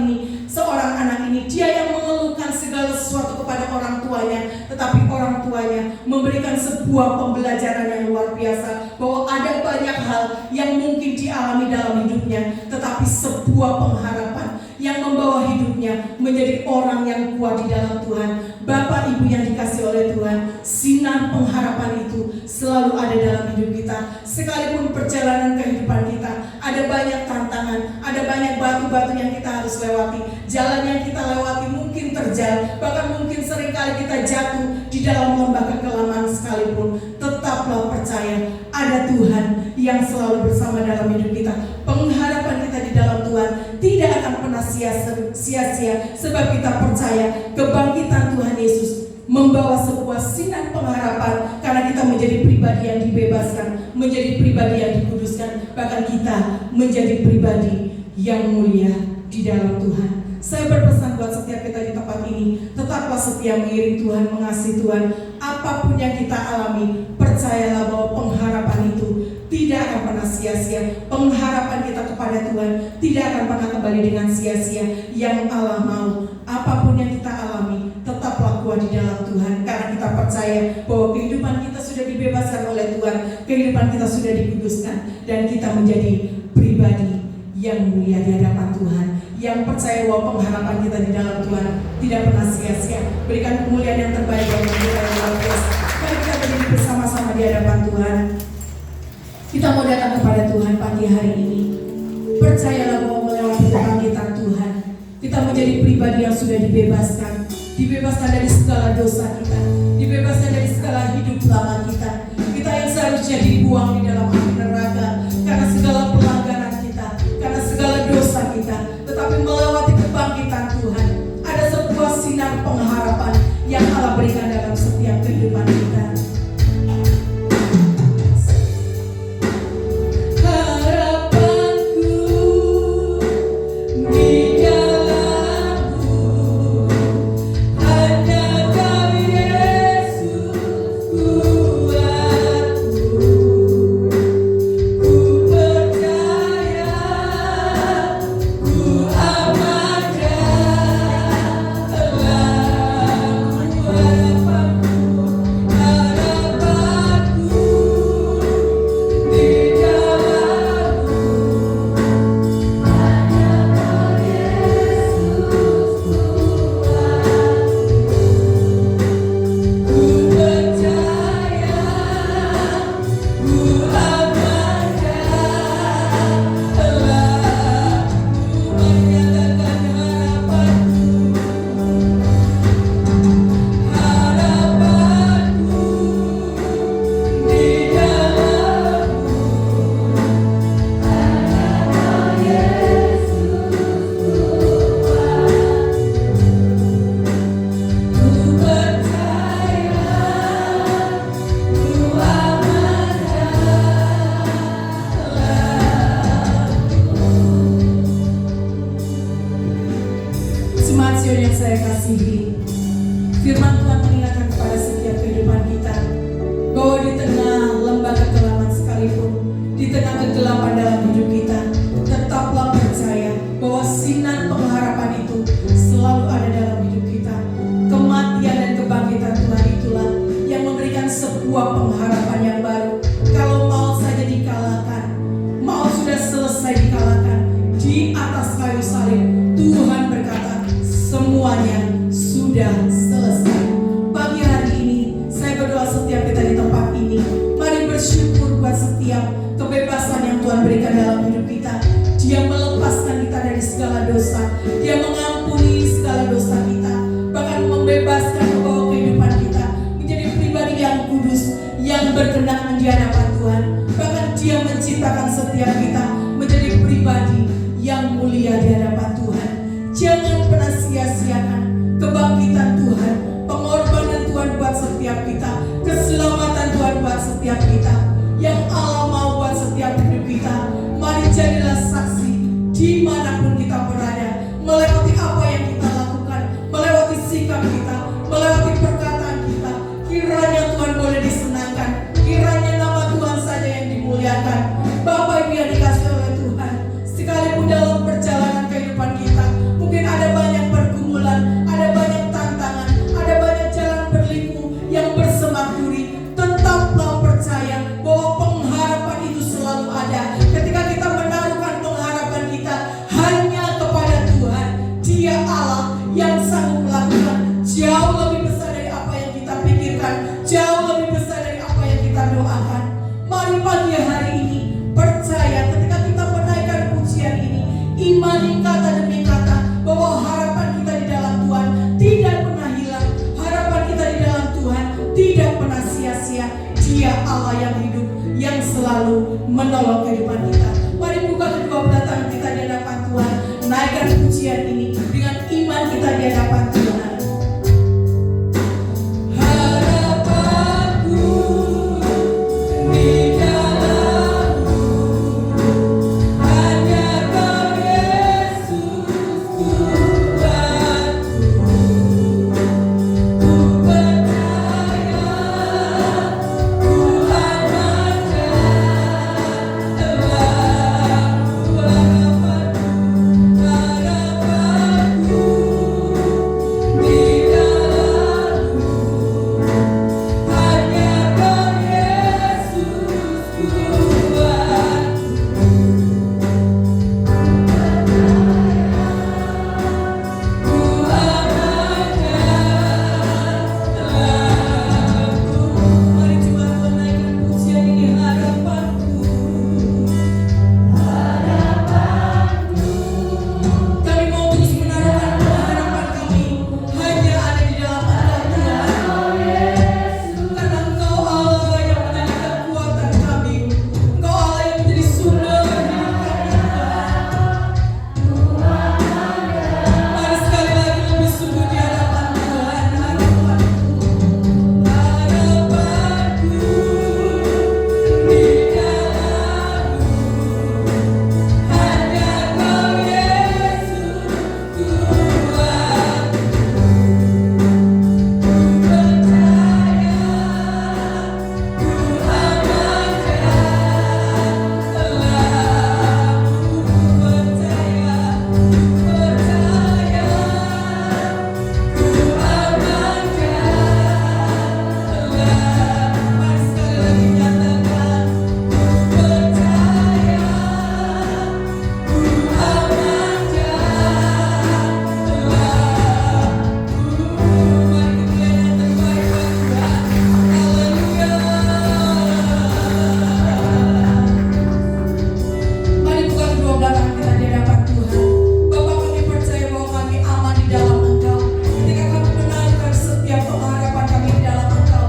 anak ini, dia yang mengeluhkan segala sesuatu kepada orang tuanya, tetapi orang tuanya memberikan sebuah pembelajaran yang luar biasa bahwa ada banyak hal yang mungkin dialami dalam hidupnya, tetapi sebuah pengharapan yang membawa hidupnya menjadi orang yang kuat di dalam Tuhan. Bapak Ibu yang dikasihi oleh Tuhan, sinar pengharapan itu selalu ada dalam hidup kita. Sekalipun perjalanan kehidupan kita ada banyak tantangan, ada banyak batu-batu yang kita harus lewati, jalan yang kita lewati mungkin terjal, bahkan mungkin seringkali kita jatuh di dalam lembah kekelaman sekalipun, tetaplah percaya ada Tuhan yang selalu bersama dalam hidup kita. Pengharapan kita di dalam Tuhan tidak akan pernah sia-sia, sebab kita percaya kebangkitan Tuhan Yesus membawa sebuah sinar pengharapan, karena kita menjadi pribadi yang dibebaskan, menjadi pribadi yang dikuduskan, bahkan kita menjadi pribadi yang mulia di dalam Tuhan. Saya berpesan buat setiap kita di tempat ini, tetaplah setia mengiring Tuhan, mengasihi Tuhan. apapun yang kita alami, percayalah bahwa pengharapan itu tidak akan pernah sia-sia. Pengharapan kita kepada Tuhan tidak akan pernah kembali dengan sia-sia. Yang Allah mau, apapun yang kita alami, tetaplah kuat di dalam Tuhan, karena kita percaya bahwa kehidupan kita sudah dibebaskan oleh Tuhan, kehidupan kita sudah dikuduskan, dan kita menjadi pribadi yang mulia di hadapan Tuhan, yang percaya bahwa pengharapan kita di dalam Tuhan tidak pernah sia-sia. Berikan kemuliaan yang terbaik bagi kita yang luar biasa. Mari kita berdiri bersama-sama di hadapan Tuhan. Kita mau datang kepada Tuhan pagi hari ini. Percayalah bahwa melewati kebangkitan Tuhan, kita menjadi pribadi yang sudah dibebaskan dari segala dosa kita, dibebaskan dari segala hidup lama kita yang seharusnya dibuang di dalam api neraka karena segala pelanggaran kita, karena segala dosa kita. Tetapi melewati kebangkitan Tuhan, ada sebuah sinar pengharapan yang Allah berikan dalam setiap kehidupan kita. Bapak Ibu yang dikasihi pembelakangan kita di hadapan Tuhan. Bapa, kami percaya bahwa kami aman di dalam Engkau. Ketika kami menanamkan setiap pengharapan kami di dalam Engkau,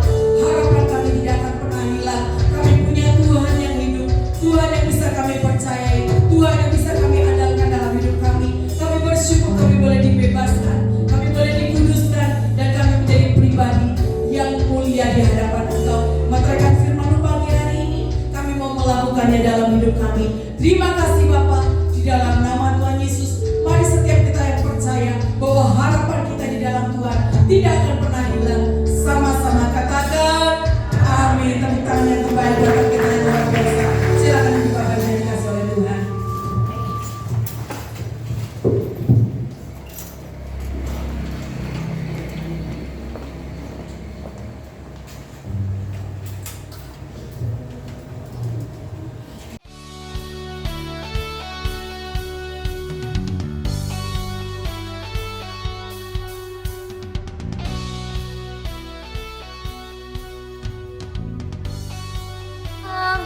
harapan kami tidak akan pernah hilang. Kami punya Tuhan yang hidup, Tuhan yang bisa kami percayai, Tuhan yang bisa kami andalkan dalam hidup kami. Kami bersyukur kami boleh dibebaskan, kami boleh dikuduskan, dan kami menjadi pribadi yang mulia di hadapan Engkau. Meteraikan firman-Mu pagi hari ini, kami mau melakukannya dalam hidup kami. Terima kasih Bapa, di dalam nama Tuhan Yesus, mari setiap kita yang percaya bahwa harapan kita di dalam Tuhan tidak akan pernah hilang. Sama-sama katakan amin. Tepuk tangan yang terbaik buat kita yang luar biasa. Silakan dibuka baju yang dikasih oleh Tuhan.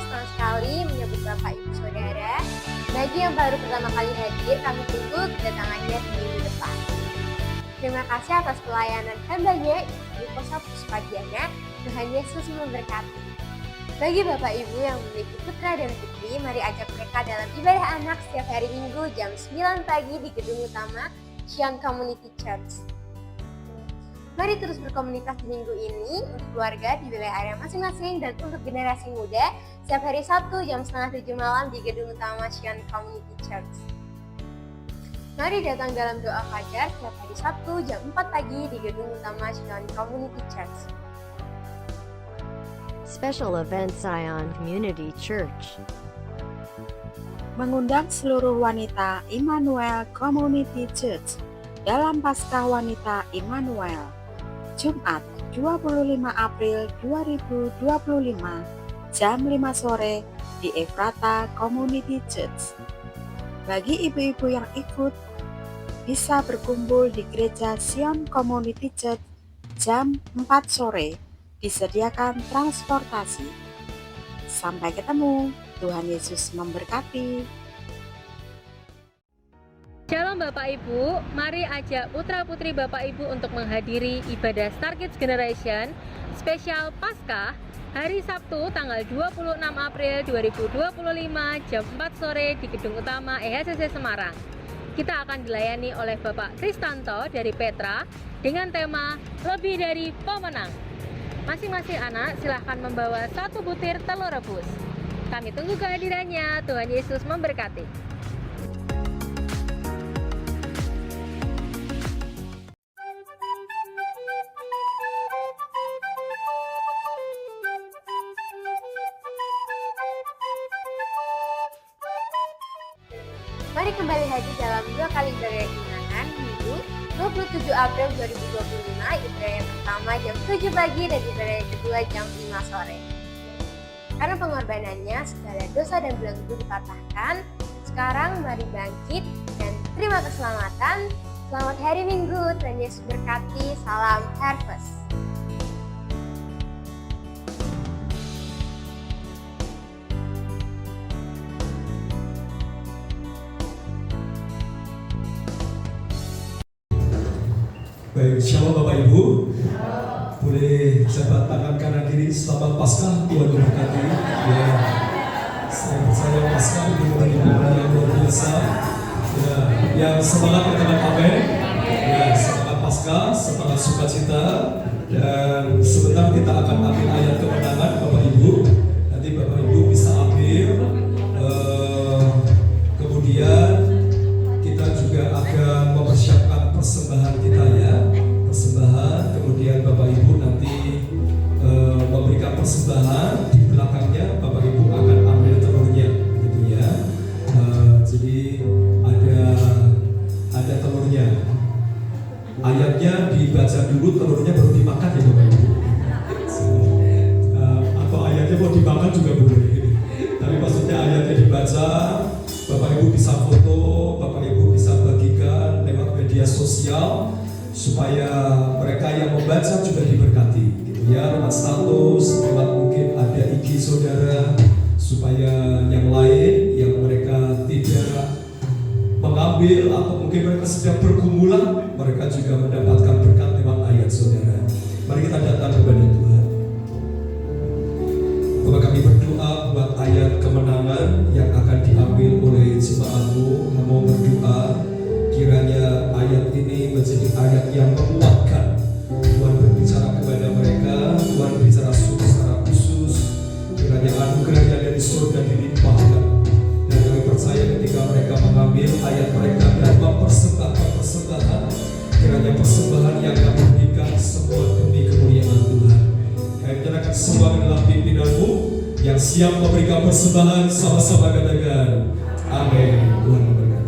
Senang sekali menyambut Bapak Ibu Saudara. Bagi yang baru pertama kali hadir, kami tunggu kedatangannya di minggu depan. Terima kasih atas pelayanan hambanya Ibu Kosa Puspadiana. Tuhan Yesus memberkati. Bagi Bapak Ibu yang memiliki putra dan putri, mari ajak mereka dalam ibadah anak setiap hari Minggu jam 9 pagi di gedung utama Sion Community Church. Mari terus berkomunikasi minggu ini untuk keluarga di wilayah area masing-masing dan untuk generasi muda setiap hari Sabtu jam 6:30 malam di gedung utama Sion Community Church. Mari datang dalam doa fajar setiap hari Sabtu jam 4 pagi di gedung utama Sion Community Church. Special Event Zion Community Church mengundang seluruh wanita Immanuel Community Church dalam Paskah Wanita Immanuel, Jumat 25 April 2025 jam 5 sore di Efrata Community Church. Bagi ibu-ibu yang ikut, bisa berkumpul di Gereja Sion Community Church jam 4 sore, disediakan transportasi. Sampai ketemu, Tuhan Yesus memberkati. Shalom Bapak Ibu, mari ajak putra-putri Bapak Ibu untuk menghadiri ibadah Star Kids Generation spesial Paskah hari Sabtu tanggal 26 April 2025 jam 4 sore di Gedung Utama EHCC Semarang. Kita akan dilayani oleh Bapak Kristanto dari Petra dengan tema Lebih dari Pemenang. Masing-masing anak silahkan membawa 1 butir telur rebus. Kami tunggu kehadirannya. Tuhan Yesus memberkati. Mari kembali hadir dalam 2 kali ibadah kemenangan Minggu 27 April 2025, ibadah yang pertama jam 7 pagi dan ibadah yang kedua jam 5 sore. Karena pengorbanannya segala dosa dan belenggu dipatahkan. Sekarang mari bangkit dan terima keselamatan. Selamat hari Minggu, Tuhan Yesus berkati. Salam Harvest. Baik, shalom Bapak Ibu. Boleh jabat tangan kanan kiri, selamat Paskah, Tuhan memberkati. Ya, saya percaya Paskah itu menjadi yang luar biasa. Ya, yang semangat katakan amin. Ya, semangat Paskah, semangat sukacita. Dan sebentar kita akan ambil ayat kemenangan Bapak Ibu. Nanti Bapak Ibu bisa ambil. Kemudian kita juga akan mempersiapkan persembahan kita ya, persembahan. Kemudian Bapak Ibu nanti memberikan persembahan, di belakangnya Bapak Ibu akan ambil telurnya, gitu ya. Jadi ada telurnya. Ayatnya dibaca dulu, telurnya baru dimakan ya Bapak Ibu. Atau ayatnya mau dimakan juga boleh. Tapi maksudnya ayatnya dibaca. Bapak Ibu bisa foto, Bapak Ibu bisa bagikan lewat media sosial supaya mereka yang membaca juga diberkati, gitu ya, lewat status, lewat mungkin ada IG saudara, supaya yang lain yang mereka tidak hamil atau mungkin mereka sedang bergumulan, mereka juga mendapatkan berkat lewat ayat saudara. Mari kita datang kepada Tuhan. Bapak, kami berdoa buat ayat kemenangan yang akan diambil oleh jemaatmu. Kami mau berdoa kiranya ayat ini menjadi ayat yang menguatkan. Tuhan berbicara kepada mereka, Tuhan berbicara secara khusus. Kiranya anugerah yang dari surga dilimpahkan. Dan kami percaya ketika mereka mengambil ayat mereka dan mempersembahkan persembahan, kiranya persembahan yang kami berikan semua demi kemuliaan Tuhan. Kami menyerahkan semua ke dalam pimpinanmu yang siap memberikan persembahan. Sama-sama katakan amin. Tuhan memberkati.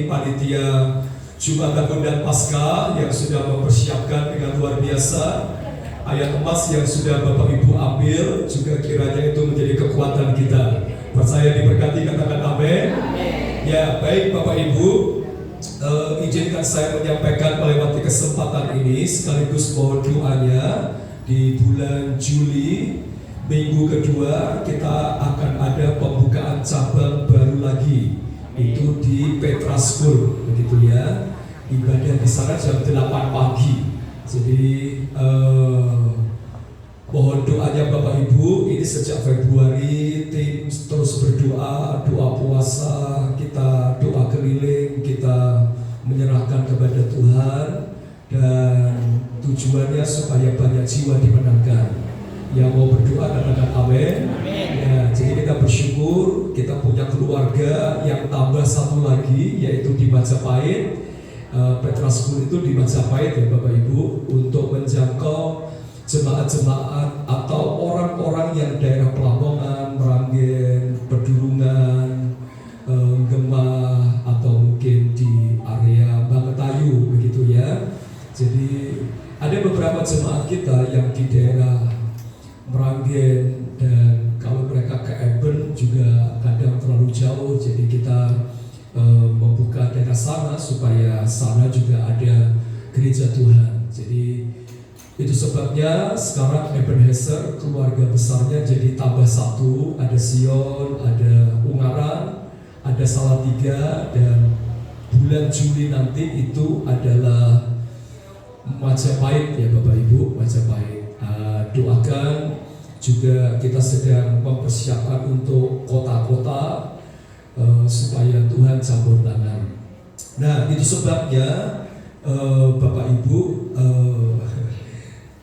Panitia Jumat Agung dan Paskah yang sudah mempersiapkan dengan luar biasa. Ayat emas yang sudah Bapak Ibu ambil juga kiranya itu menjadi kekuatan kita. Percaya diberkati, katakan amin. Ya, baik Bapak Ibu, izinkan saya menyampaikan melewati kesempatan ini sekaligus mohon doanya. Di bulan Juli minggu kedua kita akan ada pembukaan cabang baru lagi, itu di Petra School, begitu ya. Ibadah di sana jam 8 pagi. Jadi mohon doanya Bapak Ibu. Ini sejak Februari tim terus berdoa, doa puasa, kita doa keliling, kita menyerahkan kepada Tuhan, dan tujuannya supaya banyak jiwa dimenangkan. Yang mau berdoa katakan amin. Ya, jadi kita bersyukur kita punya keluarga yang tambah satu lagi, yaitu di Majapahit. Petra School itu di Majapahit ya Bapak Ibu, untuk menjangkau jemaat-jemaat atau orang-orang yang daerah Pelamongan, Meranggen, Pedurungan, Gemah, atau mungkin di area Bangetayu begitu ya. Jadi ada beberapa jemaat kita yang di daerah Meranggen, dan kalau mereka ke Eben juga kadang terlalu jauh, jadi kita membuka daerah sana supaya sana juga ada gereja Tuhan. Jadi itu sebabnya sekarang Ebenezer keluarga besarnya jadi tambah satu, ada Sion, ada Ungaran, ada Salatiga, dan bulan Juli nanti itu adalah Majapahit ya Bapak Ibu, Majapahit. Doakan juga kita sedang mempersiapkan untuk kota-kota supaya Tuhan campur tangan. Nah itu sebabnya Bapak Ibu,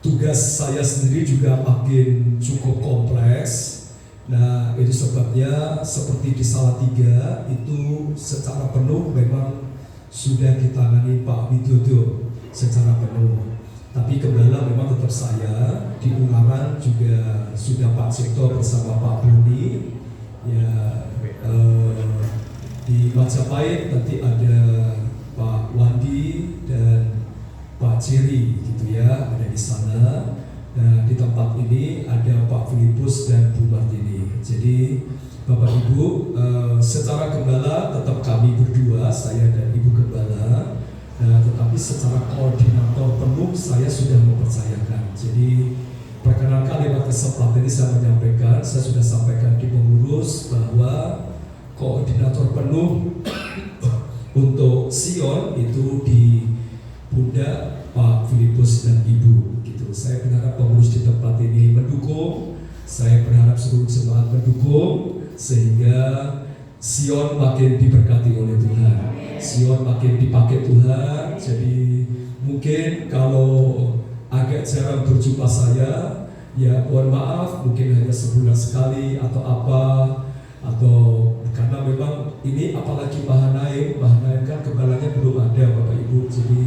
tugas saya sendiri juga makin cukup kompleks. Nah itu sebabnya seperti di Salatiga itu secara penuh memang sudah ditangani Pak Widodo secara penuh. Tapi gembala memang tetap saya, di Ungaran juga sudah Pak Cipto bersama Pak Buni. Ya, di Majapahit nanti ada Pak Wandi dan Pak Ciri gitu ya, ada di sana. Nah di tempat ini ada Pak Filipus dan Bu Martini. Jadi Bapak Ibu, secara gembala tetap kami berdua, saya dan Ibu Gembala. Nah, tetapi secara koordinator penuh saya sudah mempercayakan. Jadi perkenalkan lewat kesempatan ini saya menyampaikan, saya sudah sampaikan di pengurus bahwa koordinator penuh untuk Sion itu di pundak Pak Filipus dan Ibu. Gitu. Saya berharap pengurus di tempat ini mendukung. Saya berharap seluruh jemaat mendukung sehingga Sion makin diberkati oleh Tuhan. Sion makin dipakai Tuhan. Jadi mungkin kalau agak jarang berjumpa saya, ya mohon maaf, mungkin hanya sebulan sekali atau apa, atau karena memang ini apalagi Mahanaim kan gembalanya belum ada Bapak Ibu. Jadi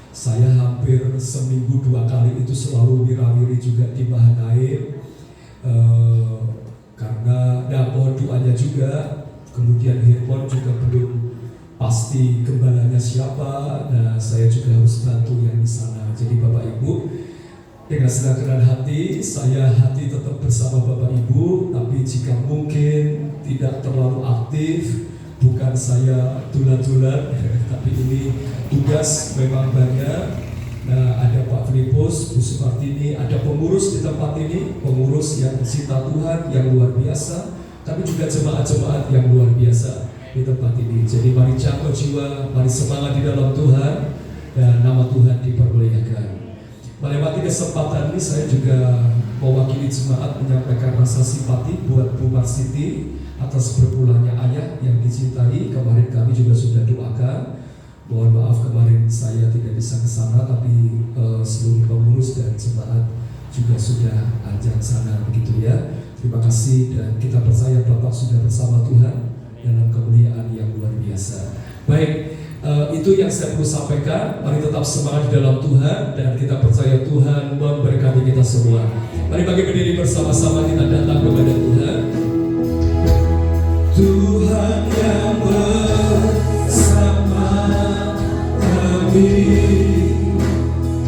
saya hampir seminggu 2 kali itu selalu wirawiri juga di Mahanaim. Karena mohon doanya juga. Kemudian Hirpon juga belum pasti gembalanya siapa. Nah saya juga harus bantu yang di sana. Jadi Bapak Ibu, dengan senang hati, saya tetap bersama Bapak Ibu. Tapi jika mungkin tidak terlalu aktif, bukan saya tulan-tulan, tapi ini tugas memang banyak. Nah ada Pak Filipus, Bu Sumartini, ada pengurus di tempat ini, pengurus yang cinta Tuhan yang luar biasa. Tapi juga jemaat-jemaat yang luar biasa di tempat ini. Jadi mari jaga jiwa, mari semangat di dalam Tuhan, dan nama Tuhan dipermuliakan. Melewati kesempatan ini saya juga mewakili jemaat menyampaikan rasa simpati buat Bu Marsiti atas berpulangnya ayah yang dicintai. Kemarin kami juga sudah doakan. Mohon maaf kemarin saya tidak bisa ke sana, tapi seluruh pengurus dan jemaat juga sudah ajak sana begitu ya. Terima kasih, dan kita percaya Bapak sudah bersama Tuhan dalam kemuliaan yang luar biasa. Baik, itu yang saya perlu sampaikan. Mari tetap semangat di dalam Tuhan, dan kita percaya Tuhan memberkati kita semua. Mari bagi berdiri bersama-sama kita datang kepada Tuhan. Tuhan yang bersama kami,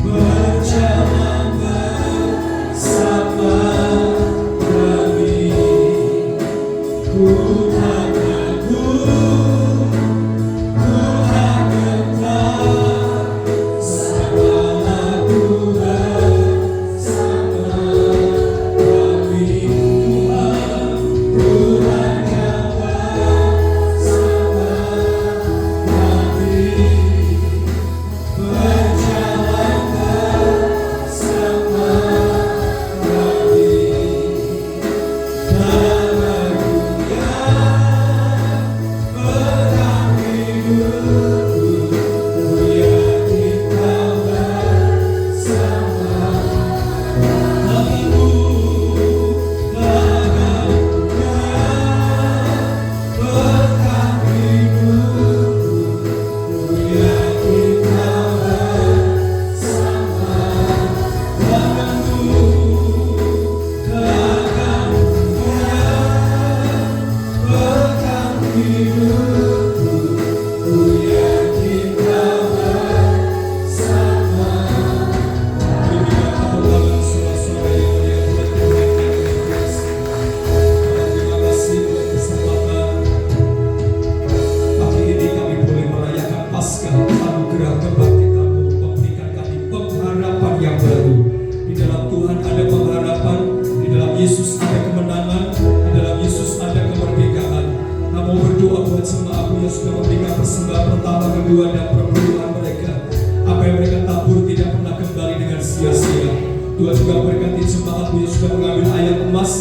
berjalan bersama kami, Tuhan agung, Tuhan kekal, segala Tuhan sama kami, Tuhan sudah memberikan persembahan pertama, kedua, dan perpuluhan mereka. Apa yang mereka tabur tidak pernah kembali dengan sia-sia. Tuhan juga berkati jemaatmu yang sudah mengambil ayat emas.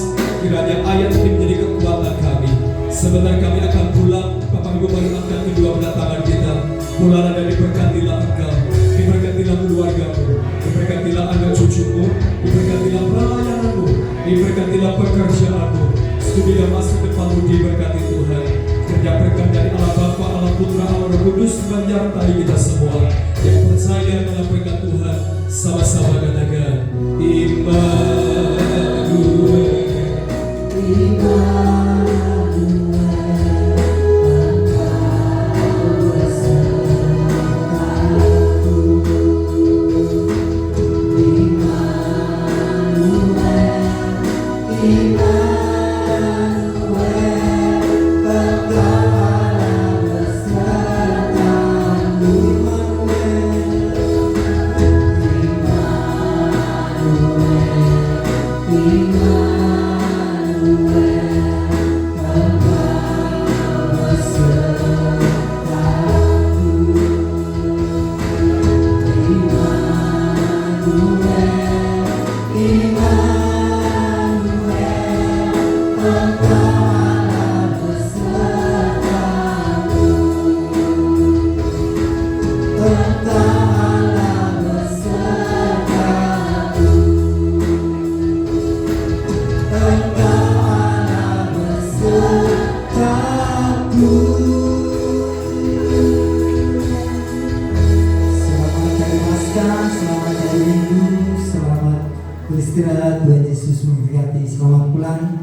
Kiranya ayat ini menjadi kekuatan kami. Sebentar kami akan pulang, Bapak Ibu mari angkat kedua belah tangan kita. Pulang dan diberkatilah engkau, diberkatilah keluargamu, diberkatilah anak cucumu, diberkatilah pelayananmu, diberkatilah pekerjaanmu. Studi dan masa depanmu diberkati Tuhan. Kerja berkat dari Allah Bapa, Allah Putra, Allah Roh Kudus menyertai kita semua. Yang percaya dalam berkat Tuhan, sama-sama katakan Immanuel. Selamat beristirahat, Tuhan Yesus memberkati. Selamat pulang.